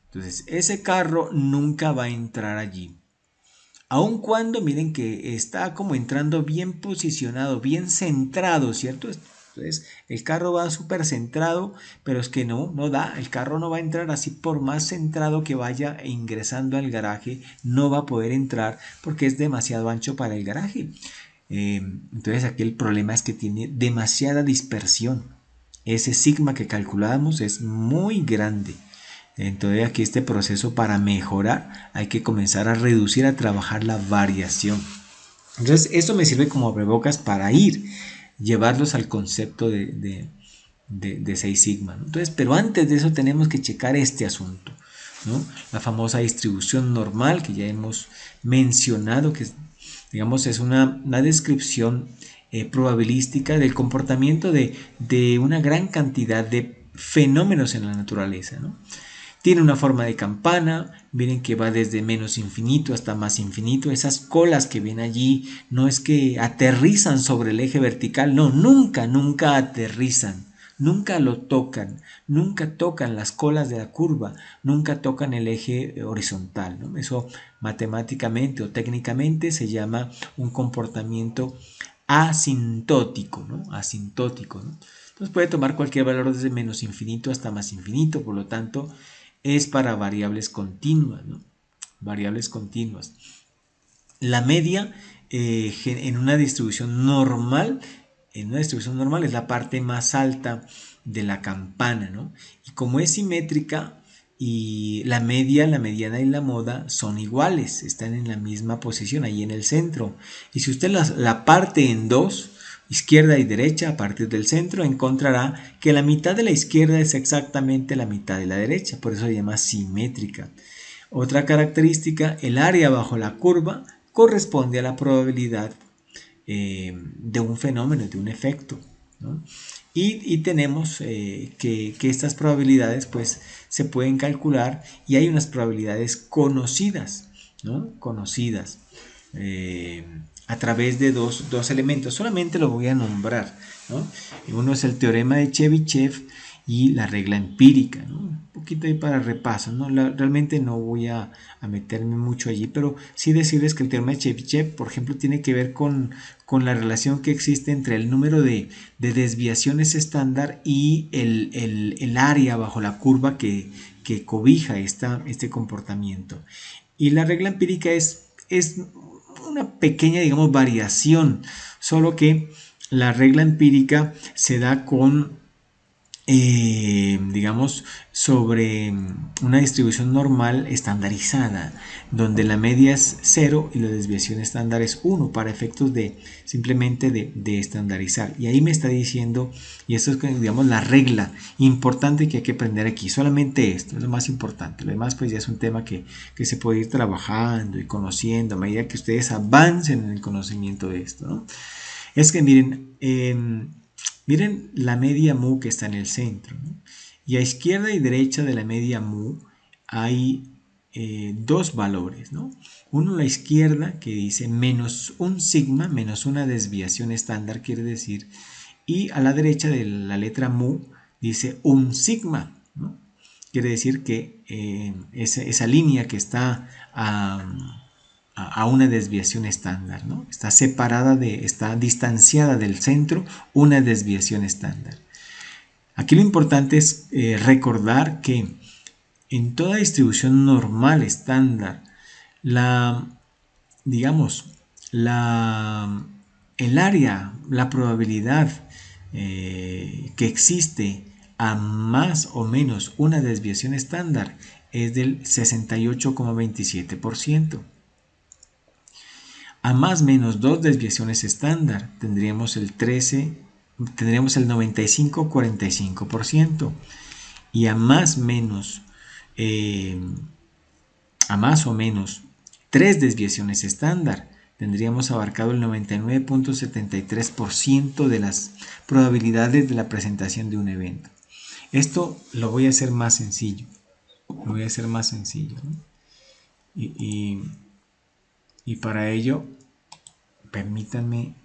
Entonces, ese carro nunca va a entrar allí. Aun cuando, miren que está como entrando bien posicionado, bien centrado, ¿cierto? Entonces, el carro va súper centrado, pero es que no da, el carro no va a entrar así, por más centrado que vaya ingresando al garaje, no va a poder entrar porque es demasiado ancho para el garaje. Entonces, aquí el problema es que tiene demasiada dispersión. Ese sigma que calculamos es muy grande. Entonces aquí este proceso, para mejorar, hay que comenzar a reducir, a trabajar la variación. Entonces esto me sirve como abrebocas para llevarlos al concepto de Seis Sigma, ¿no? Entonces, pero antes de eso tenemos que checar este asunto, ¿no? La famosa distribución normal que ya hemos mencionado, que digamos es una descripción probabilística del comportamiento de una gran cantidad de fenómenos en la naturaleza, ¿no? Tiene una forma de campana, miren que va desde menos infinito hasta más infinito. Esas colas que ven allí no es que aterrizan sobre el eje vertical, no, nunca aterrizan, nunca lo tocan, nunca tocan las colas de la curva, nunca tocan el eje horizontal, ¿no? Eso matemáticamente o técnicamente se llama un comportamiento asintótico, ¿no? Asintótico, ¿no? Entonces puede tomar cualquier valor desde menos infinito hasta más infinito, por lo tanto es para variables continuas, ¿no? Variables continuas. La media en una distribución normal, es la parte más alta de la campana, ¿no? Y como es simétrica y la media, la mediana y la moda son iguales, están en la misma posición, ahí en el centro. Y si usted la parte en dos, izquierda y derecha, a partir del centro, encontrará que la mitad de la izquierda es exactamente la mitad de la derecha, por eso se llama simétrica. Otra característica, el área bajo la curva corresponde a la probabilidad de un fenómeno, de un efecto, ¿no? Y tenemos que estas probabilidades pues se pueden calcular y hay unas probabilidades conocidas, ¿no? Conocidas a través de dos elementos. Solamente lo voy a nombrar, ¿no? Uno es el teorema de Chebyshev y la regla empírica, ¿no? Un poquito ahí para repaso, ¿no? Realmente no voy a meterme mucho allí, pero sí decirles que el teorema de Chebyshev, por ejemplo, tiene que ver con la relación que existe entre el número de desviaciones estándar y el área bajo la curva que cobija este comportamiento. Y la regla empírica es una pequeña, digamos, variación, solo que la regla empírica se da con digamos, sobre una distribución normal estandarizada, donde la media es 0 y la desviación estándar es 1 para efectos de simplemente de estandarizar. Y ahí me está diciendo, y esto es, digamos, la regla importante que hay que aprender aquí. Solamente esto es lo más importante. Lo demás pues ya es un tema que se puede ir trabajando y conociendo a medida que ustedes avancen en el conocimiento de esto, ¿no? Es que miren la media mu que está en el centro, ¿no? Y a izquierda y derecha de la media mu hay dos valores, ¿no? Uno a la izquierda que dice menos un sigma, menos una desviación estándar, quiere decir, y a la derecha de la letra mu dice un sigma, ¿no? Quiere decir que esa línea que está a una desviación estándar, ¿no? Está separada está distanciada del centro una desviación estándar. Aquí lo importante es recordar que en toda distribución normal estándar, digamos, el área, la probabilidad que existe a más o menos una desviación estándar es del 68,27%. A más menos dos desviaciones estándar tendríamos el 95,45%. Y a más o menos tres desviaciones estándar tendríamos abarcado el 99,73% de las probabilidades de la presentación de un evento. Esto lo voy a hacer más sencillo. ¿No? Y para ello, permítanme,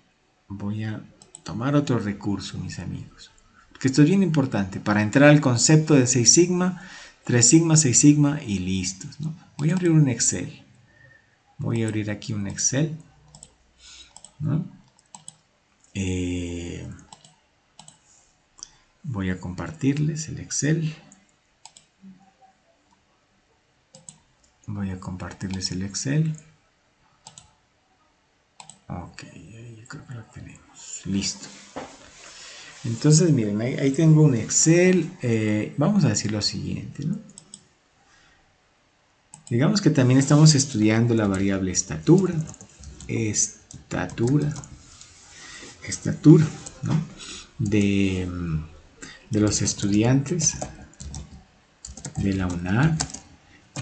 voy a tomar otro recurso, mis amigos. Porque esto es bien importante para entrar al concepto de 6 sigma, 3 sigma, 6 sigma y listos, ¿no? Voy a abrir un Excel. Voy a abrir aquí un Excel, ¿no? Voy a compartirles el Excel. Ok, yo creo que lo tenemos. Listo. Entonces, miren, ahí tengo un Excel. Vamos a decir lo siguiente, ¿no? Digamos que también estamos estudiando la variable estatura, ¿no? de los estudiantes de la UNAM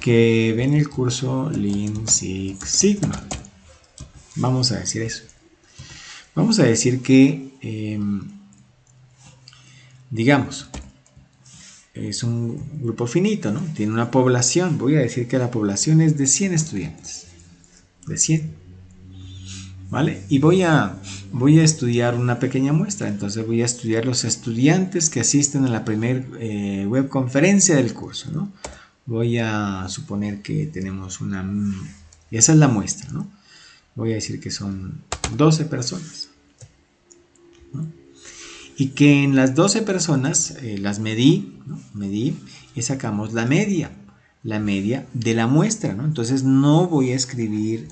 que ven el curso Lean Six Sigma. Vamos a decir eso. Vamos a decir que, digamos, es un grupo finito, ¿no? Tiene una población. Voy a decir que la población es de 100 estudiantes. De 100. ¿Vale? Y voy a estudiar una pequeña muestra. Entonces voy a estudiar los estudiantes que asisten a la primera webconferencia del curso, ¿no? Voy a suponer que tenemos una... Y esa es la muestra, ¿no? Voy a decir que son 12 personas, ¿no? Y que en las 12 personas las medí, ¿no? Medí y sacamos la media de la muestra, ¿no? Entonces no voy a escribir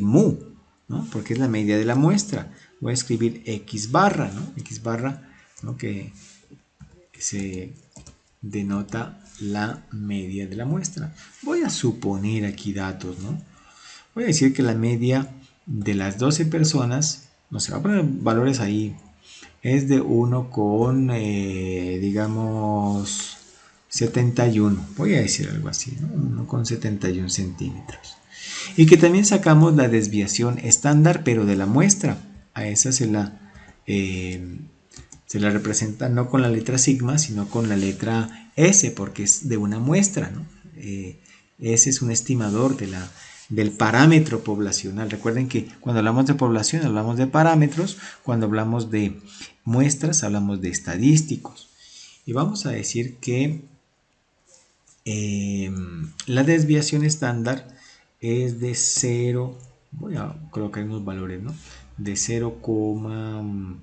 mu, ¿no? Porque es la media de la muestra. Voy a escribir x barra, ¿no? X barra, ¿no? que se denota la media de la muestra. Voy a suponer aquí datos, ¿no? Voy a decir que la media de las 12 personas, no sé, voy a poner valores ahí, es de 1 con, digamos, 71. Voy a decir algo así, ¿no? 1 con 71 centímetros. Y que también sacamos la desviación estándar, pero de la muestra. A esa se la representa no con la letra sigma, sino con la letra S, porque es de una muestra, ¿no? S es un estimador del parámetro poblacional. Recuerden que cuando hablamos de población hablamos de parámetros, cuando hablamos de muestras hablamos de estadísticos. Y vamos a decir que la desviación estándar es de 0, voy a colocar unos valores, ¿no? De 0,1,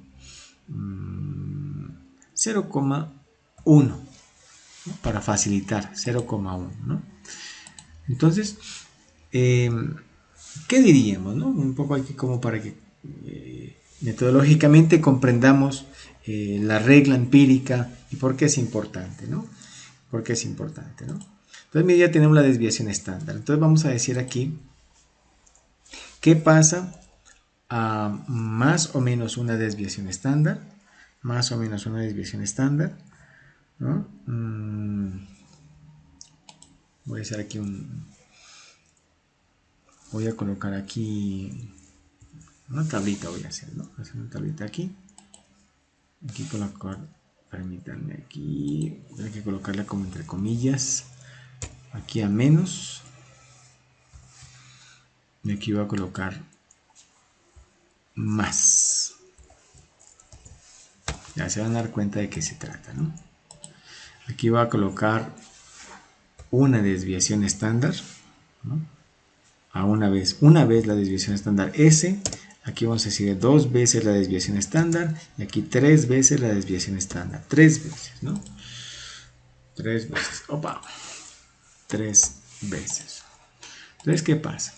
¿no? Para facilitar, 0,1, ¿no? Entonces, ¿qué diríamos, no? Un poco aquí como para que metodológicamente comprendamos la regla empírica y por qué es importante, ¿no? ¿Por qué es importante, no? Entonces, ya tenemos la desviación estándar. Entonces, vamos a decir aquí qué pasa a más o menos una desviación estándar. Más o menos una desviación estándar, ¿no? Voy a hacer aquí voy a colocar aquí una tablita, voy a hacer, ¿no? Voy a hacer una tablita aquí. Aquí colocar, permítanme, aquí hay que colocarla como entre comillas, aquí a menos, y aquí voy a colocar más. Ya se van a dar cuenta de qué se trata, ¿no? Aquí voy a colocar una desviación estándar, ¿no? A una vez la desviación estándar S. Aquí vamos a decir 2 veces la desviación estándar y aquí 3 veces la desviación estándar. 3 veces, ¿no? 3 veces. Opa. 3 veces. Entonces, ¿qué pasa?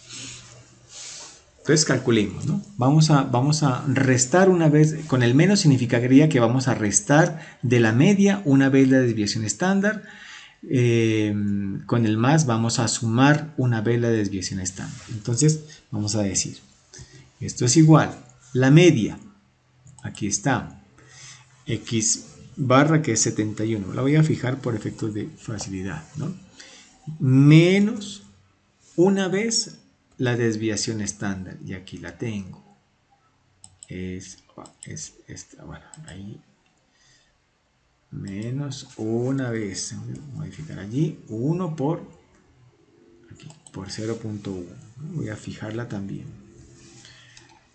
Entonces calculemos, ¿no? Vamos a restar una vez, con el menos significaría que vamos a restar de la media una vez la desviación estándar. Con el más vamos a sumar una vez la desviación estándar. Entonces vamos a decir, esto es igual, la media, aquí está, x barra que es 71, la voy a fijar por efectos de facilidad, ¿no? Menos una vez la desviación estándar, y aquí la tengo, es esta, bueno, ahí, menos una vez, modificar allí, 1 por, aquí, por 0.1, voy a fijarla también.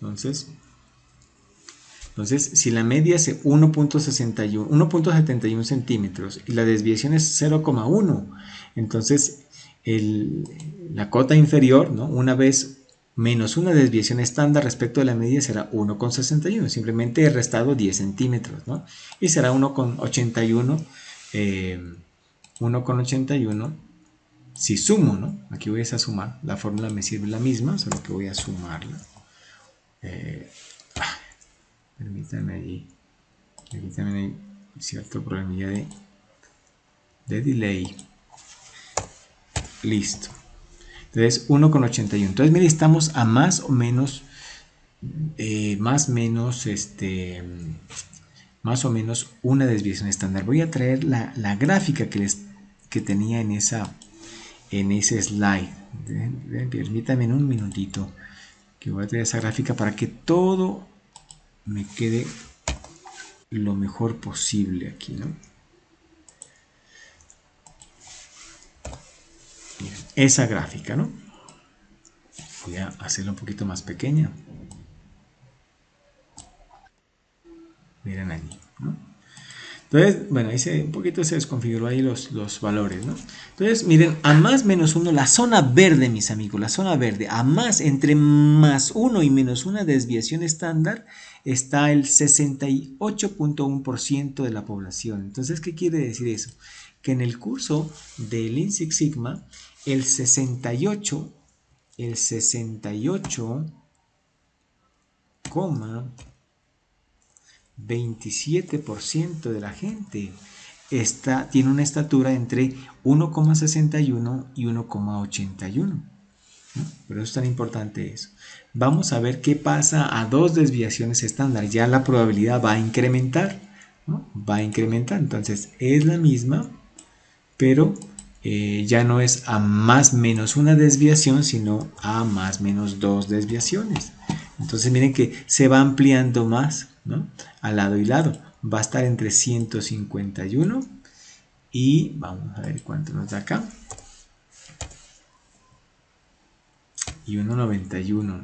Entonces, si la media es 1.71 centímetros y la desviación es 0,1, entonces la cota inferior, ¿no? Una vez menos una desviación estándar respecto de la media será 1,61, simplemente he restado 10 centímetros, ¿no? Y será 1,81, 1,81 si sumo, ¿no? Aquí voy a sumar, la fórmula me sirve la misma, solo que voy a sumarla. Permítanme ahí, aquí también hay cierto problemilla de delay. Listo. Entonces 1,81. Entonces mire, estamos a más o menos más o menos una desviación estándar. Voy a traer la gráfica que tenía en ese slide. Permítanme un minutito que voy a traer esa gráfica para que todo me quede lo mejor posible aquí, ¿no? Miren, esa gráfica, ¿no? Voy a hacerla un poquito más pequeña. Miren allí, ¿no? Entonces, bueno, ahí un poquito se desconfiguró ahí los valores, ¿no? Entonces, miren, a más menos 1, la zona verde, mis amigos, la zona verde, a más, entre más 1 y menos 1 desviación estándar, está el 68.1% de la población. Entonces, ¿qué quiere decir eso? Que en el curso del Lean Six Sigma, el 68,27% de la gente tiene una estatura entre 1,61 y 1,81. ¿No? Por eso es tan importante eso. Vamos a ver qué pasa a 2 desviaciones estándar. Ya la probabilidad va a incrementar, ¿no? Va a incrementar. Entonces es la misma, pero ya no es a más menos una desviación, sino a más menos 2 desviaciones. Entonces miren que se va ampliando más, ¿no? Al lado y lado. Va a estar entre 151 y vamos a ver cuánto nos da acá. Y 1,91, ¿no?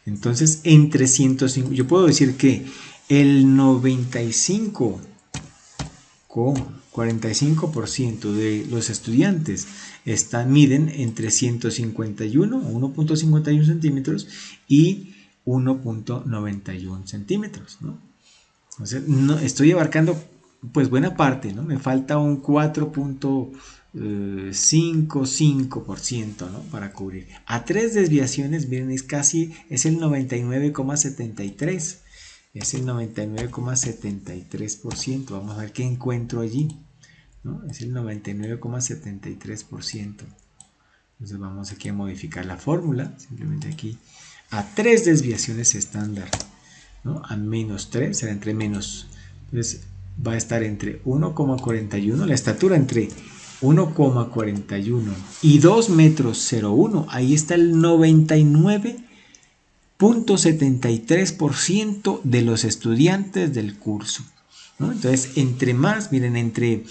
Entonces, entre 105, yo puedo decir que el 95,45% de los estudiantes miden entre 151 o 1,51 centímetros y 1,91 centímetros, ¿no? Entonces, no, estoy abarcando pues buena parte, ¿no? Me falta un 4,55%, ¿no? Para cubrir. A 3 desviaciones, miren, es el 99,73%. Es el 99,73%. Vamos a ver qué encuentro allí, ¿no? Es el 99,73%. Entonces vamos aquí a modificar la fórmula, simplemente aquí, a 3 desviaciones estándar, ¿no? A menos 3 será entre menos, entonces va a estar entre 1,41, la estatura entre 1,41 y 2 metros 01, ahí está el 99,73% de los estudiantes del curso, ¿no? Entonces, entre más, miren, entre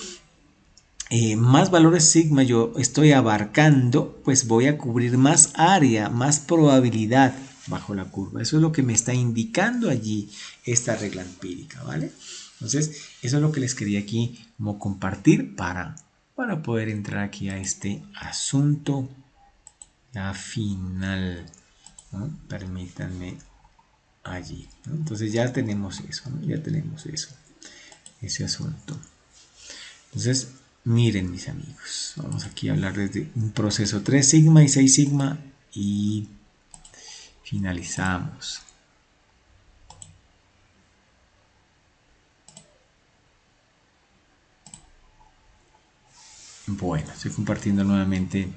más valores sigma yo estoy abarcando, pues voy a cubrir más área, más probabilidad bajo la curva. Eso es lo que me está indicando allí esta regla empírica, ¿vale? Entonces, eso es lo que les quería aquí como compartir para poder entrar aquí a este asunto ya final, ¿no? Permítanme allí, ¿no? Entonces ya tenemos eso, ¿no? Ya tenemos eso, ese asunto. Entonces, miren mis amigos, vamos aquí a hablar desde un proceso 3 sigma y 6 sigma y finalizamos. Bueno, estoy compartiendo nuevamente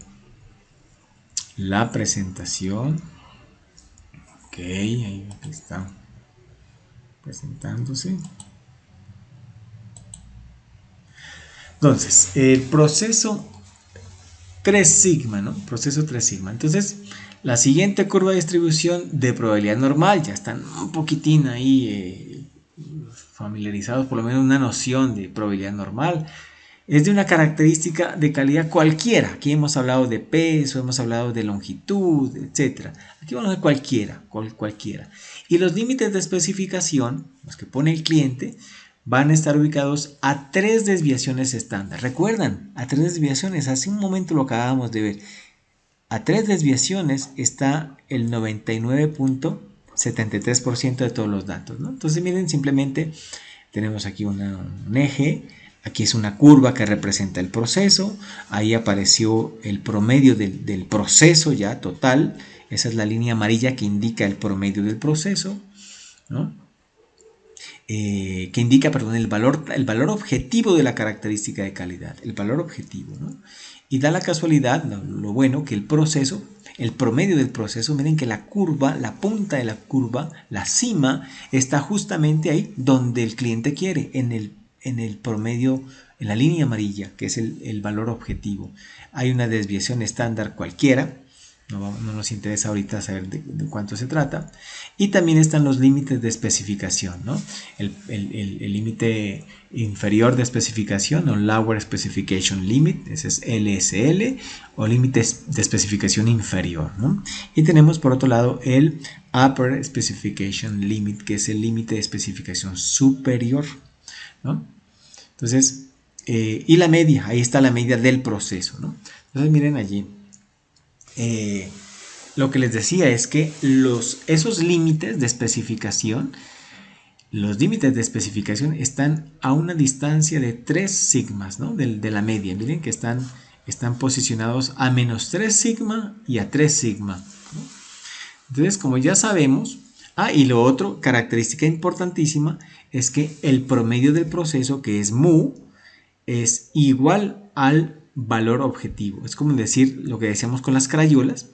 la presentación. Ok, ahí está presentándose. Entonces, el proceso 3 sigma, ¿no? Proceso 3 sigma. Entonces, la siguiente curva de distribución de probabilidad normal, ya están un poquitín ahí familiarizados, por lo menos una noción de probabilidad normal, es de una característica de calidad cualquiera. Aquí hemos hablado de peso, hemos hablado de longitud, etc. Aquí vamos a ver cualquiera. Y los límites de especificación, los que pone el cliente, van a estar ubicados a 3 desviaciones estándar. ¿Recuerdan? A 3 desviaciones, hace un momento lo acabamos de ver. A 3 desviaciones está el 99,73% de todos los datos, ¿no? Entonces miren, simplemente tenemos aquí un eje, aquí es una curva que representa el proceso, ahí apareció el promedio del proceso ya total, esa es la línea amarilla que indica el promedio del proceso, ¿no? Que indica, perdón, el valor objetivo de la característica de calidad, el valor objetivo, ¿no? Y da la casualidad, lo bueno, que el proceso, el promedio del proceso, miren que la curva, la punta de la curva, la cima, está justamente ahí donde el cliente quiere, en el promedio, en la línea amarilla, que es el valor objetivo, hay una desviación estándar cualquiera. No nos interesa ahorita saber de cuánto se trata. Y también están los límites de especificación, ¿no? El límite inferior de especificación o Lower Specification Limit, ese es LSL, o límite de especificación inferior, ¿no? Y tenemos por otro lado el Upper Specification Limit, que es el límite de especificación superior, ¿no? Entonces, y la media, ahí está la media del proceso, ¿no? Entonces miren allí. Lo que les decía es que esos límites de especificación, los límites de especificación están a una distancia de 3 sigmas, ¿no? de la media. Miren que están posicionados a menos 3 sigma y a 3 sigma, ¿no? Entonces, como ya sabemos, y lo otro, característica importantísima, es que el promedio del proceso, que es mu, es igual al valor objetivo. Es como decir lo que decíamos con las crayolas,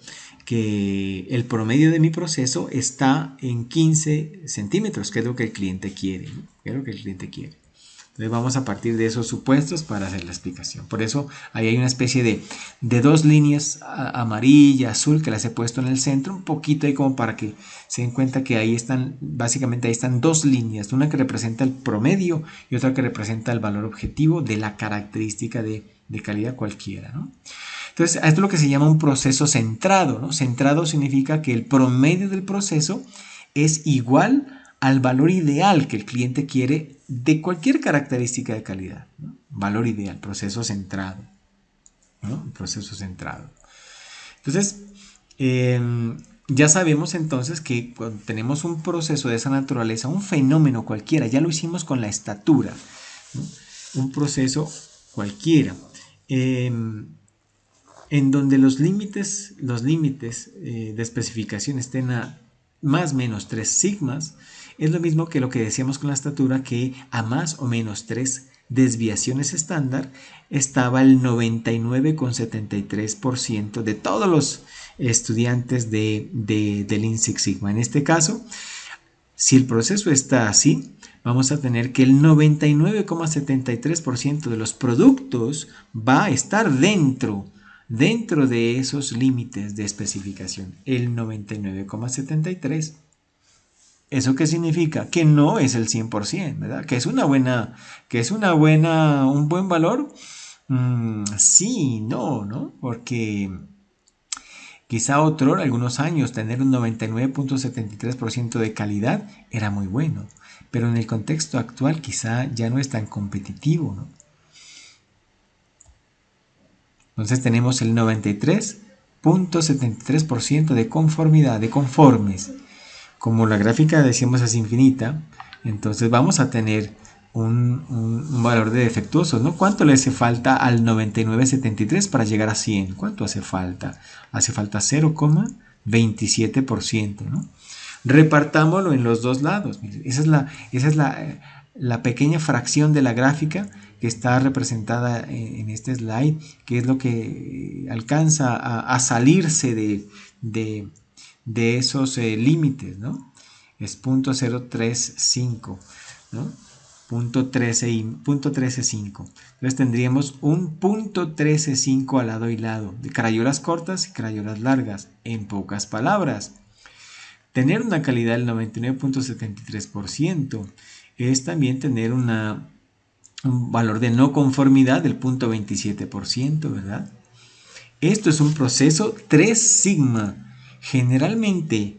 que el promedio de mi proceso está en 15 centímetros, que es lo que el cliente quiere, ¿no? Que es lo que el cliente quiere. Entonces vamos a partir de esos supuestos para hacer la explicación. Por eso ahí hay una especie de dos líneas, amarilla, azul, que las he puesto en el centro, un poquito ahí como para que se den cuenta que ahí están, básicamente ahí están dos líneas, una que representa el promedio y otra que representa el valor objetivo de la característica de calidad cualquiera, ¿no? Entonces, esto es lo que se llama un proceso centrado, ¿no? Centrado significa que el promedio del proceso es igual al valor ideal que el cliente quiere de cualquier característica de calidad, ¿no? Valor ideal, proceso centrado, ¿no? Proceso centrado. Entonces, ya sabemos entonces que cuando tenemos un proceso de esa naturaleza, un fenómeno cualquiera, ya lo hicimos con la estatura, ¿no? Un proceso cualquiera, en donde los límites de especificación estén a más o menos 3 sigmas, es lo mismo que lo que decíamos con la estatura, que a más o menos 3 desviaciones estándar estaba el 99,73% de todos los estudiantes del Lean Six Sigma. En este caso, si el proceso está así, vamos a tener que el 99,73% de los productos va a estar dentro de esos límites de especificación, el 99,73%. ¿Eso qué significa? Que no es el 100%, ¿verdad? Que es un buen valor. Sí, no, porque quizá algunos años, tener un 99,73% de calidad era muy bueno, pero en el contexto actual quizá ya no es tan competitivo, ¿no? Entonces tenemos el 93,73% de conformidad, de conformes. Como la gráfica decíamos es infinita, entonces vamos a tener un valor de defectuosos, ¿no? ¿Cuánto le hace falta al 99,73 para llegar a 100? ¿Cuánto hace falta? Hace falta 0,27%, ¿no? Repartámoslo en los dos lados. Esa es la pequeña fracción de la gráfica que está representada en este slide, que es lo que alcanza a salirse de esos límites, ¿no? Es 0.035, ¿no? Punto 13.5. Entonces tendríamos un punto 13.5 al lado y lado, de crayolas cortas y crayolas largas. En pocas palabras, tener una calidad del 99,73% es también tener un valor de no conformidad del 0.27%, ¿verdad? Esto es un proceso 3 sigma. Generalmente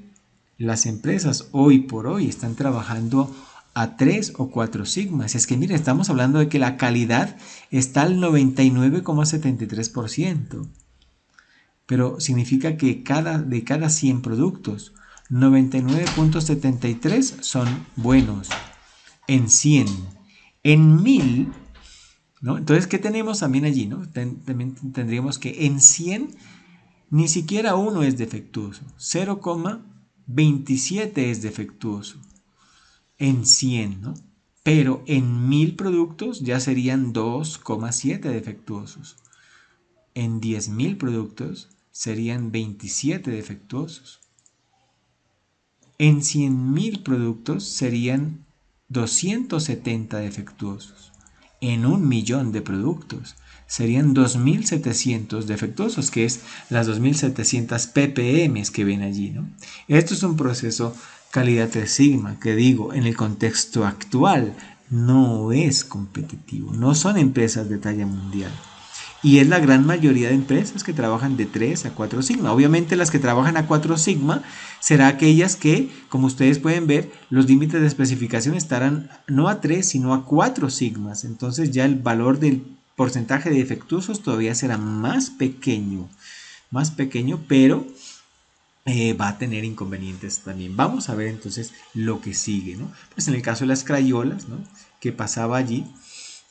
las empresas hoy por hoy están trabajando a 3 o 4 sigmas. Es que miren, estamos hablando de que la calidad está al 99,73%. Pero significa que de cada 100 productos, 99,73 son buenos. En 100. En 1000, ¿no? Entonces, ¿qué tenemos también allí, ¿no? También tendríamos que en 100 ni siquiera uno es defectuoso. 0,27 es defectuoso. En 100, ¿no? Pero en 1000 productos ya serían 2,7 defectuosos. En 10.000 productos serían 27 defectuosos. En 100.000 productos serían 270 defectuosos. en 1.000.000 de productos. Serían 2.700 defectuosos, que es las 2.700 ppm que ven allí, ¿no? Esto es un proceso calidad 3 sigma, que digo, en el contexto actual no es competitivo, no son empresas de talla mundial. Y es la gran mayoría de empresas que trabajan de 3 a 4 sigma. Obviamente las que trabajan a 4 sigma será aquellas que, como ustedes pueden ver, los límites de especificación estarán no a 3 sino a 4 sigmas. Entonces ya el valor del porcentaje de defectuosos todavía será más pequeño, pero va a tener inconvenientes también. Vamos a ver entonces lo que sigue, ¿no? Pues en el caso de las crayolas, ¿no? ¿Qué pasaba allí?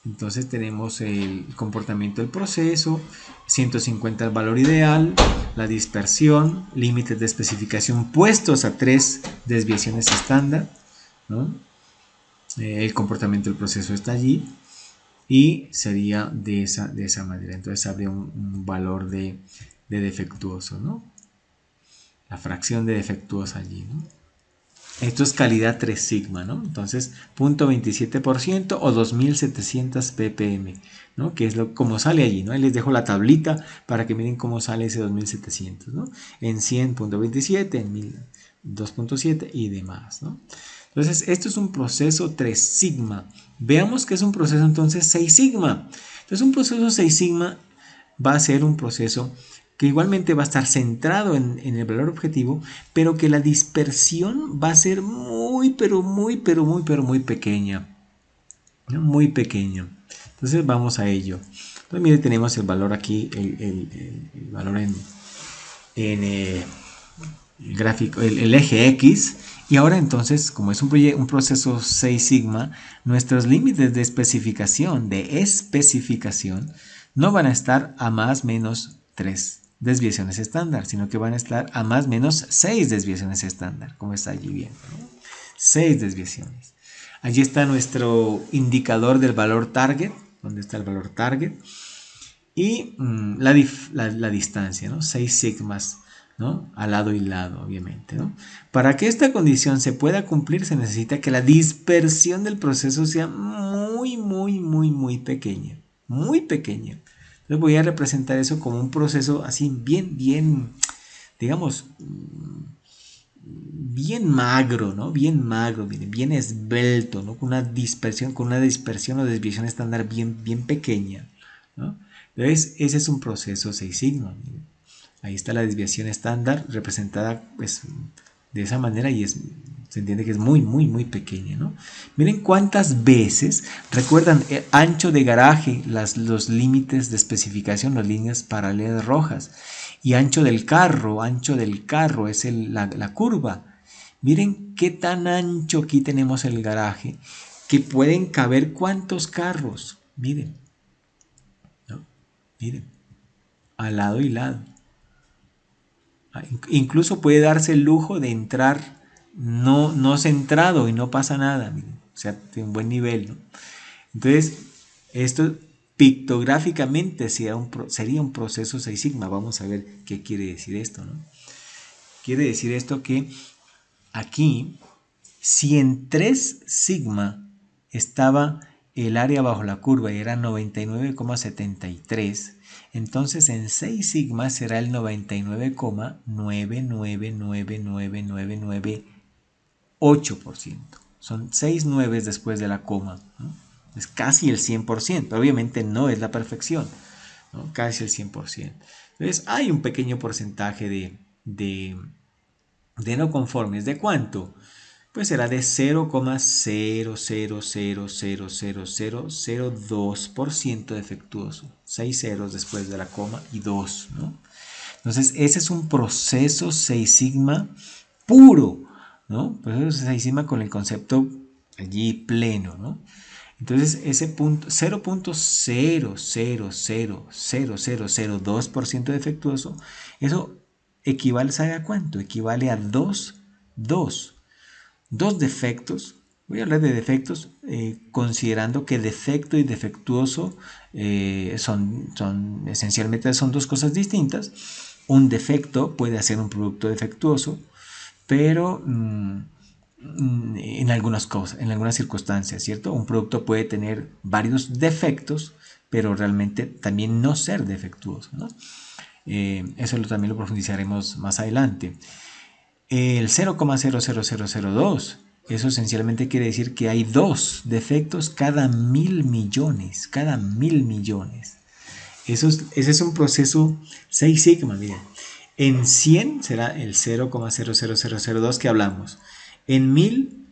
Entonces tenemos el comportamiento del proceso, 150 el valor ideal, la dispersión, límites de especificación puestos a 3 desviaciones estándar, ¿no? El comportamiento del proceso está allí y sería de esa manera. Entonces habría un valor de defectuoso, ¿no? La fracción de defectuosa allí, ¿no? Esto es calidad 3 sigma, ¿no? Entonces, 0.27% o 2.700 ppm, ¿no? Que es como sale allí, ¿no? Ahí les dejo la tablita para que miren cómo sale ese 2.700, ¿no? En 100.27, en 1000, 2.7 y demás, ¿no? Entonces, esto es un proceso 3 sigma. Veamos que es un proceso entonces 6 sigma. Entonces, un proceso 6 sigma va a ser un proceso que igualmente va a estar centrado en el valor objetivo, pero que la dispersión va a ser muy pequeña, ¿no? Muy pequeña. Entonces vamos a ello. Entonces mire, tenemos el valor aquí, el valor en el gráfico, el eje X. Y ahora entonces, como es un proceso 6 sigma, nuestros límites de especificación, no van a estar a más menos 3 desviaciones estándar, sino que van a estar a más menos 6 desviaciones estándar, como está allí viendo, ¿no? 6 desviaciones. Allí está nuestro indicador del valor target, donde está el valor target, y la distancia, ¿no? 6 sigmas, ¿no? A lado y lado, obviamente, ¿no? Para que esta condición se pueda cumplir, se necesita que la dispersión del proceso sea muy pequeña, muy pequeña. Entonces voy a representar eso como un proceso así bien, digamos, bien magro, ¿no? Bien magro, bien esbelto, ¿no? Con una dispersión o desviación estándar bien pequeña, ¿no? Entonces, ese es un proceso 6 sigma. Miren. Ahí está la desviación estándar representada, pues, de esa manera y se entiende que es muy pequeña, ¿no? Miren cuántas veces, recuerdan, ancho de garaje, los límites de especificación, las líneas paralelas rojas, y ancho del carro es la curva. Miren qué tan ancho aquí tenemos el garaje, que pueden caber cuántos carros, miren, ¿no? Miren, al lado y lado. Incluso puede darse el lujo de entrar no centrado y no pasa nada, miren, o sea, tiene un buen nivel, ¿no? Entonces, esto pictográficamente sería un proceso 6 sigma. Vamos a ver qué quiere decir esto, ¿no? Quiere decir esto que aquí, si en 3 sigma estaba el área bajo la curva y era 99,73, entonces en 6 sigma será el 99,99999998%. Son 6 nueves después de la coma, ¿no? Es casi el 100%. Obviamente no es la perfección, ¿no? Casi el 100%. Entonces hay un pequeño porcentaje de no conformes. ¿De cuánto? Pues será de 0,0000002% defectuoso. 6 ceros después de la coma y 2, ¿no? Entonces ese es un proceso 6 sigma puro, ¿no? Proceso 6 sigma con el concepto allí pleno, ¿no? Entonces ese punto 0.0000002% defectuoso, eso equivale, ¿sabe a cuánto? Equivale a dos defectos. Voy a hablar de defectos considerando que defecto y defectuoso esencialmente son dos cosas distintas. Un defecto puede hacer un producto defectuoso, pero en algunas cosas, en algunas circunstancias, ¿cierto? Un producto puede tener varios defectos, pero realmente también no ser defectuoso, ¿no? Eso también lo profundizaremos más adelante. El 0,00002, eso esencialmente quiere decir que hay dos defectos cada 1000 millones, cada 1000 millones. Ese es un proceso 6 sigma, miren. En 100 será el 0,00002 que hablamos. En 1000,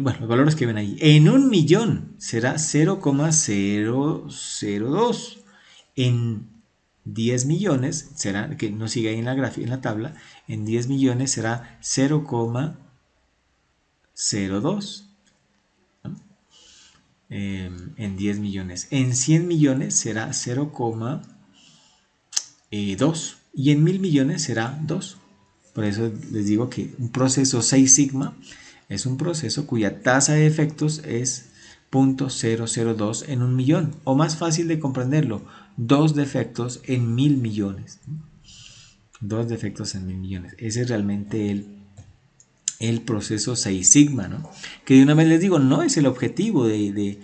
bueno, los valores que ven ahí. En 1 millón será 0,002. En 10 millones será, que no sigue ahí en la gráfica, en la tabla, en 10 millones será 0,02. ¿No? En 10 millones. En 100 millones será 0,2 y en 1000 millones será 2. Por eso les digo que un proceso 6 sigma es un proceso cuya tasa de efectos es 0,002 en 1 millón, o más fácil de comprenderlo, 2 defectos en 1000 millones. 2 defectos en 1000 millones. Ese es realmente el proceso 6 sigma, ¿no? Que de una vez les digo, no es el objetivo de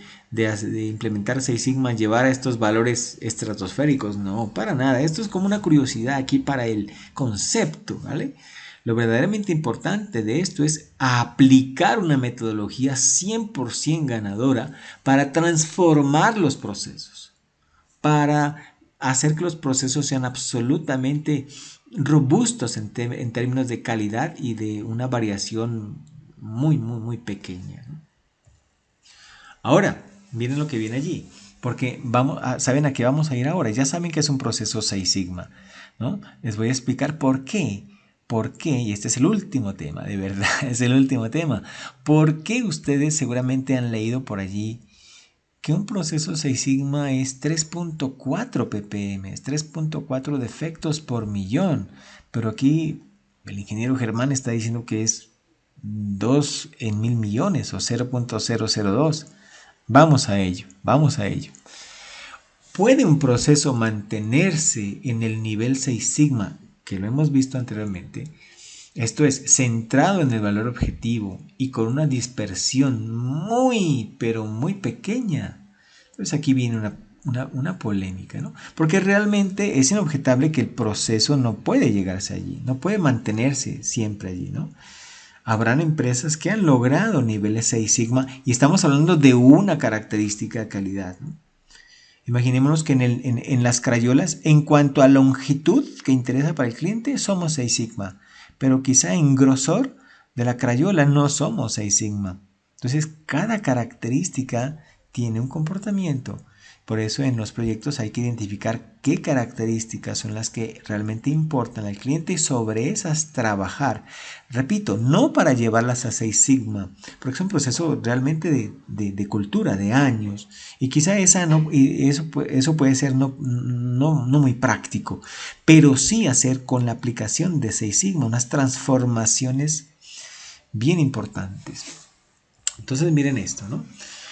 implementar 6 sigma, llevar a estos valores estratosféricos, no, para nada. Esto es como una curiosidad aquí para el concepto, ¿vale? Lo verdaderamente importante de esto es aplicar una metodología 100% ganadora para transformar los procesos, para hacer que los procesos sean absolutamente robustos en términos de calidad y de una variación muy pequeña, ¿no? Ahora, miren lo que viene allí, porque saben a qué vamos a ir ahora. Ya saben que es un proceso 6 sigma, ¿no? Les voy a explicar por qué. ¿Por qué? Y este es el último tema, de verdad, es el último tema. ¿Por qué ustedes seguramente han leído por allí que un proceso 6 sigma es 3.4 ppm, es 3.4 defectos por millón? Pero aquí el ingeniero Germán está diciendo que es 2 en 1000 millones o 0.002. Vamos a ello, vamos a ello. ¿Puede un proceso mantenerse en el nivel 6 sigma, que lo hemos visto anteriormente? Esto es, centrado en el valor objetivo y con una dispersión muy, pero muy pequeña. Entonces aquí viene una polémica, ¿no? Porque realmente es inobjetable que el proceso no puede llegarse allí, no puede mantenerse siempre allí, ¿no? Habrán empresas que han logrado niveles 6 sigma y estamos hablando de una característica de calidad, ¿no? Imaginémonos que en las crayolas, en cuanto a longitud que interesa para el cliente, somos 6 sigma, pero quizá en grosor de la crayola no somos 6 sigma. Entonces, cada característica tiene un comportamiento. Por eso en los proyectos hay que identificar qué características son las que realmente importan al cliente y sobre esas trabajar. Repito, no para llevarlas a 6 sigma, porque es un proceso realmente de cultura, de años. Y quizá eso puede ser no muy práctico, pero sí hacer con la aplicación de 6 sigma unas transformaciones bien importantes. Entonces miren esto, ¿no?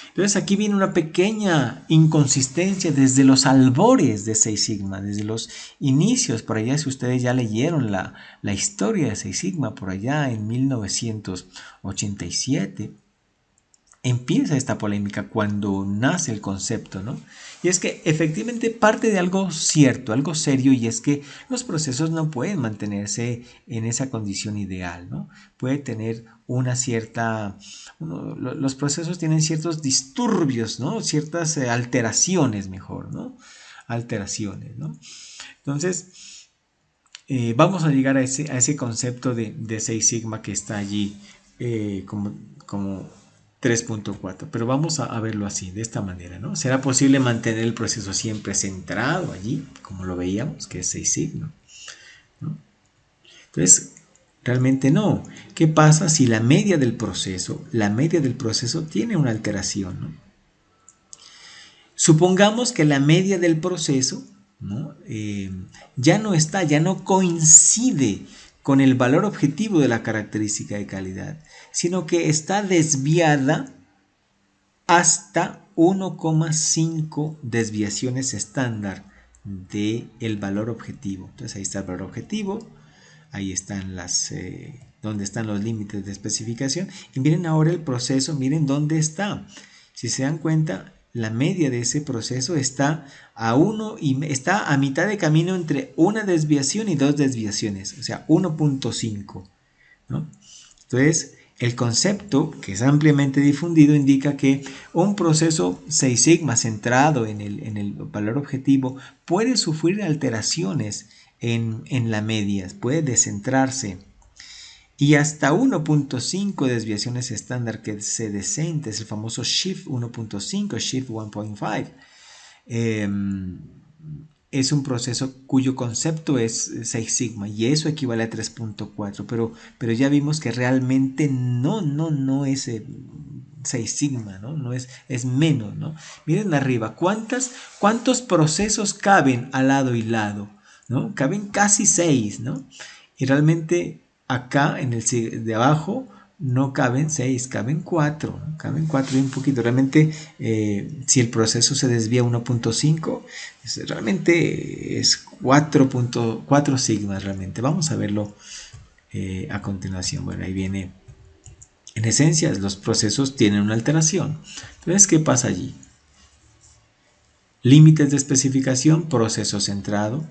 Entonces aquí viene una pequeña inconsistencia desde los albores de 6 sigma, desde los inicios, por allá si ustedes ya leyeron la historia de 6 sigma, por allá en 1987, empieza esta polémica cuando nace el concepto, ¿no? Y es que efectivamente parte de algo cierto, algo serio, y es que los procesos no pueden mantenerse en esa condición ideal, ¿no? Puede tener una cierta... los procesos tienen ciertos disturbios, ¿no? Ciertas alteraciones, mejor, ¿no? Alteraciones, ¿no? Entonces, vamos a llegar a ese concepto de 6 sigma que está allí como 3.4, pero vamos a verlo así, de esta manera, ¿no? ¿Será posible mantener el proceso siempre centrado allí, como lo veíamos, que es 6 sigma, ¿no? Entonces, realmente no. ¿Qué pasa si la media del proceso tiene una alteración, ¿no? Supongamos que la media del proceso, ¿no? Ya no coincide con el valor objetivo de la característica de calidad, sino que está desviada hasta 1,5 desviaciones estándar del valor objetivo. Entonces ahí está el valor objetivo, ahí están donde están los límites de especificación. Y miren ahora el proceso, miren dónde está. Si se dan cuenta, la media de ese proceso está está a mitad de camino entre una desviación y dos desviaciones, o sea, 1.5, ¿no? Entonces, el concepto, que es ampliamente difundido, indica que un proceso 6 sigma centrado en el valor objetivo puede sufrir alteraciones en la media, puede descentrarse. Y hasta 1.5 desviaciones estándar que se descente, es el famoso Shift 1.5, Shift 1.5. Es un proceso cuyo concepto es 6 sigma y eso equivale a 3.4, pero ya vimos que realmente no es 6 sigma, ¿no? Es menos, ¿no? Miren arriba, ¿cuántos procesos caben al lado y lado? ¿No? Caben casi 6, ¿no? Y realmente acá en el de abajo no caben 6, caben 4, ¿no? Caben 4 y un poquito. Realmente si el proceso se desvía 1.5, realmente es 4.4 sigmas realmente. Vamos a verlo a continuación. Bueno, ahí viene. En esencia, los procesos tienen una alteración. Entonces, ¿qué pasa allí? Límites de especificación, proceso centrado,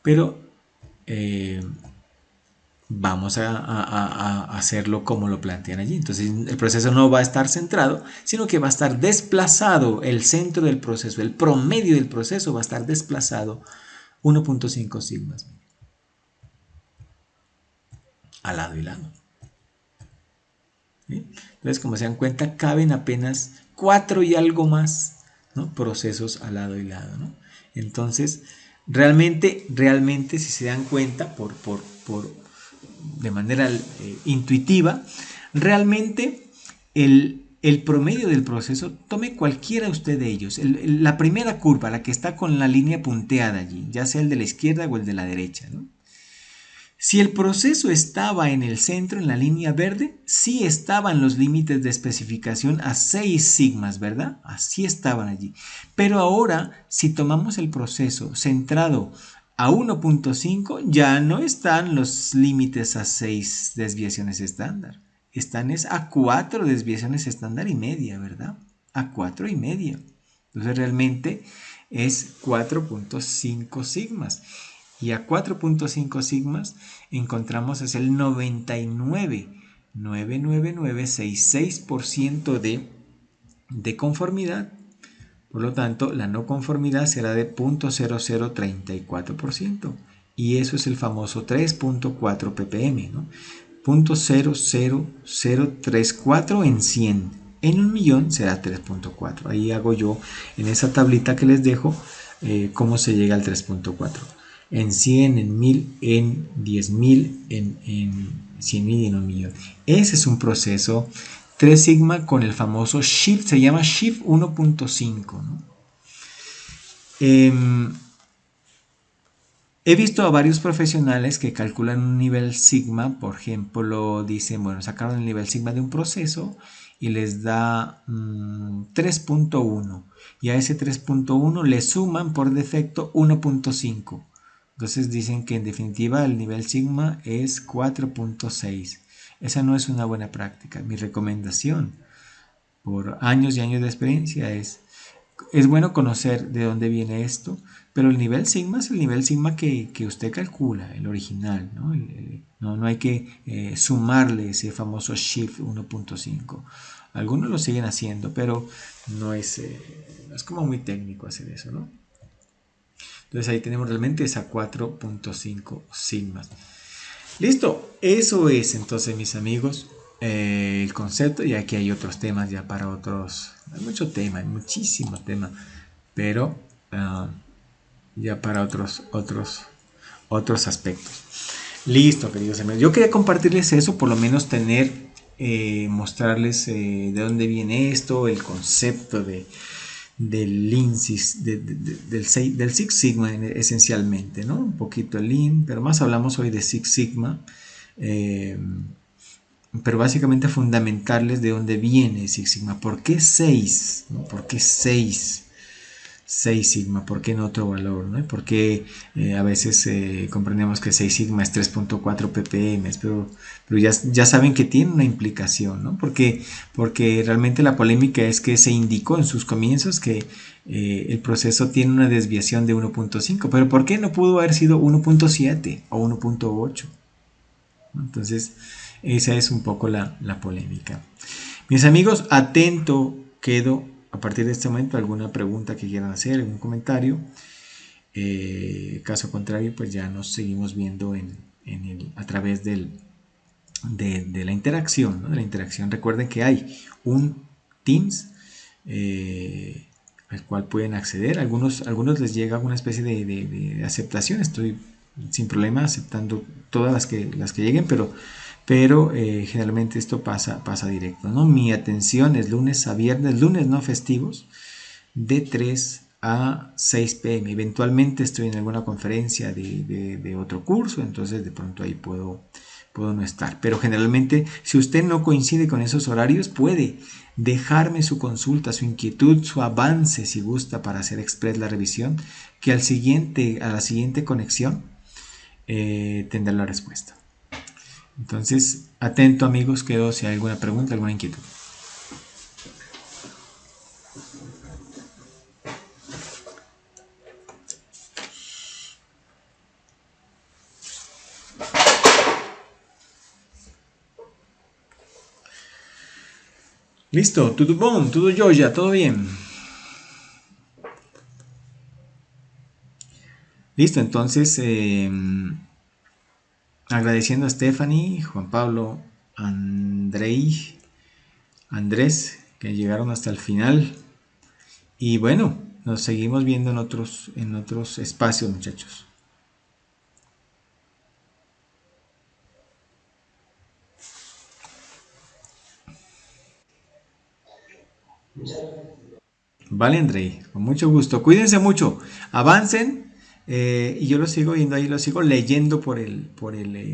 pero vamos a hacerlo como lo plantean allí. Entonces el proceso no va a estar centrado, sino que va a estar desplazado el centro del proceso, el promedio del proceso va a estar desplazado 1.5 sigmas al lado y lado. ¿Sí? Entonces, como se dan cuenta, caben apenas 4 y algo más, ¿no? Procesos al lado y lado, ¿no? Entonces, realmente, si se dan cuenta, de manera intuitiva, realmente el promedio del proceso, tome cualquiera usted de ellos. La primera curva, la que está con la línea punteada allí, ya sea el de la izquierda o el de la derecha, ¿no? Si el proceso estaba en el centro, en la línea verde, sí estaban los límites de especificación a 6 sigmas, ¿verdad? Así estaban allí. Pero ahora, si tomamos el proceso centrado a 1.5, ya no están los límites a 6 desviaciones estándar. Están a 4 desviaciones estándar y media, ¿verdad? A 4 y media. Entonces realmente es 4.5 sigmas. Y a 4.5 sigmas encontramos es el 99,99966% de conformidad. Por lo tanto, la no conformidad será de 0.0034%. Y eso es el famoso 3.4 ppm, ¿no? 0.00034 en 100. En un millón será 3.4. Ahí hago yo en esa tablita que les dejo cómo se llega al 3.4. En 100, en 1000, en 10.000, en 100.000 y en un millón. Ese es un proceso 3 sigma con el famoso Shift, se llama Shift 1.5, ¿no? He visto a varios profesionales que calculan un nivel sigma, por ejemplo, dicen, bueno, sacaron el nivel sigma de un proceso y les da 3.1 y a ese 3.1 le suman por defecto 1.5. Entonces dicen que en definitiva el nivel sigma es 4.6. Esa no es una buena práctica. Mi recomendación, por años y años de experiencia, es bueno conocer de dónde viene esto, pero el nivel sigma es el nivel sigma que usted calcula, el original, ¿no? No hay que sumarle ese famoso Shift 1.5. Algunos lo siguen haciendo, pero no es como muy técnico hacer eso, ¿no? Entonces ahí tenemos realmente esa 4.5 sigmas. Listo, eso es entonces, mis amigos, el concepto. Y aquí hay otros temas ya para otros. Hay mucho tema, hay muchísimo tema, pero ya para otros aspectos. Listo, queridos amigos. Yo quería compartirles eso, por lo menos mostrarles de dónde viene esto, el concepto del Lean del Six Sigma esencialmente, ¿no? Un poquito el Lean, pero más hablamos hoy de Six Sigma, pero básicamente fundamentarles de dónde viene Six Sigma. ¿Por qué 6? ¿No? ¿Por qué 6? 6 sigma, ¿por qué no otro valor? ¿No? Porque a veces comprendemos que 6 sigma es 3.4 ppm, pero ya saben que tiene una implicación, ¿no? Porque realmente la polémica es que se indicó en sus comienzos que el proceso tiene una desviación de 1.5, pero ¿por qué no pudo haber sido 1.7 o 1.8? Entonces, esa es un poco la polémica. Mis amigos, atento quedo a partir de este momento alguna pregunta que quieran hacer, algún comentario. Caso contrario, pues ya nos seguimos viendo a través de la interacción, ¿no? De la interacción. Recuerden que hay un Teams al cual pueden acceder. Algunos les llega una especie de aceptación. Estoy sin problema aceptando todas las que lleguen, pero generalmente esto pasa directo, ¿no? Mi atención es lunes a viernes, lunes no festivos, de 3 a 6 pm. Eventualmente estoy en alguna conferencia de otro curso, entonces de pronto ahí puedo no estar. Pero generalmente, si usted no coincide con esos horarios, puede dejarme su consulta, su inquietud, su avance, si gusta, para hacer express la revisión, que a la siguiente conexión tendrá la respuesta. Entonces, atento amigos, quedo si hay alguna pregunta, alguna inquietud. Listo, todo bom, todo joya, todo bien. Listo, entonces agradeciendo a Stephanie, Juan Pablo, Andrés, que llegaron hasta el final. Y bueno, nos seguimos viendo en otros espacios, muchachos. Vale, Andrei, con mucho gusto. Cuídense mucho, avancen y yo lo sigo viendo ahí, lo sigo leyendo por el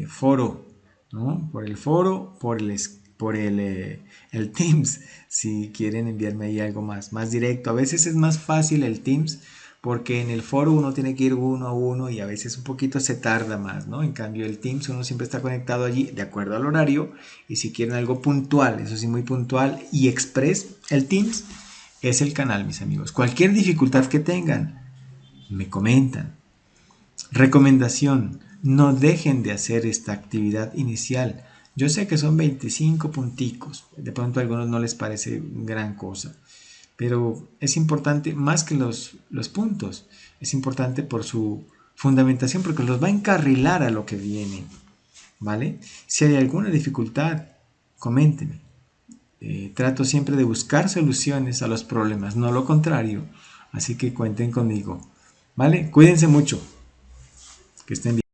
foro, ¿no? Por el foro, el Teams, si quieren enviarme ahí algo más directo. A veces es más fácil el Teams porque en el foro uno tiene que ir uno a uno y a veces un poquito se tarda más, ¿no? En cambio el Teams uno siempre está conectado allí de acuerdo al horario y si quieren algo puntual, eso sí muy puntual y express, el Teams es el canal, mis amigos. Cualquier dificultad que tengan, me comentan. Recomendación, no dejen de hacer esta actividad inicial. Yo sé que son 25 punticos, de pronto a algunos no les parece gran cosa, pero es importante más que los puntos, es importante por su fundamentación porque los va a encarrilar a lo que viene, ¿vale? Si hay alguna dificultad, coméntenme. Trato siempre de buscar soluciones a los problemas, no lo contrario. Así que cuenten conmigo. ¿Vale? Cuídense mucho. Que estén bien.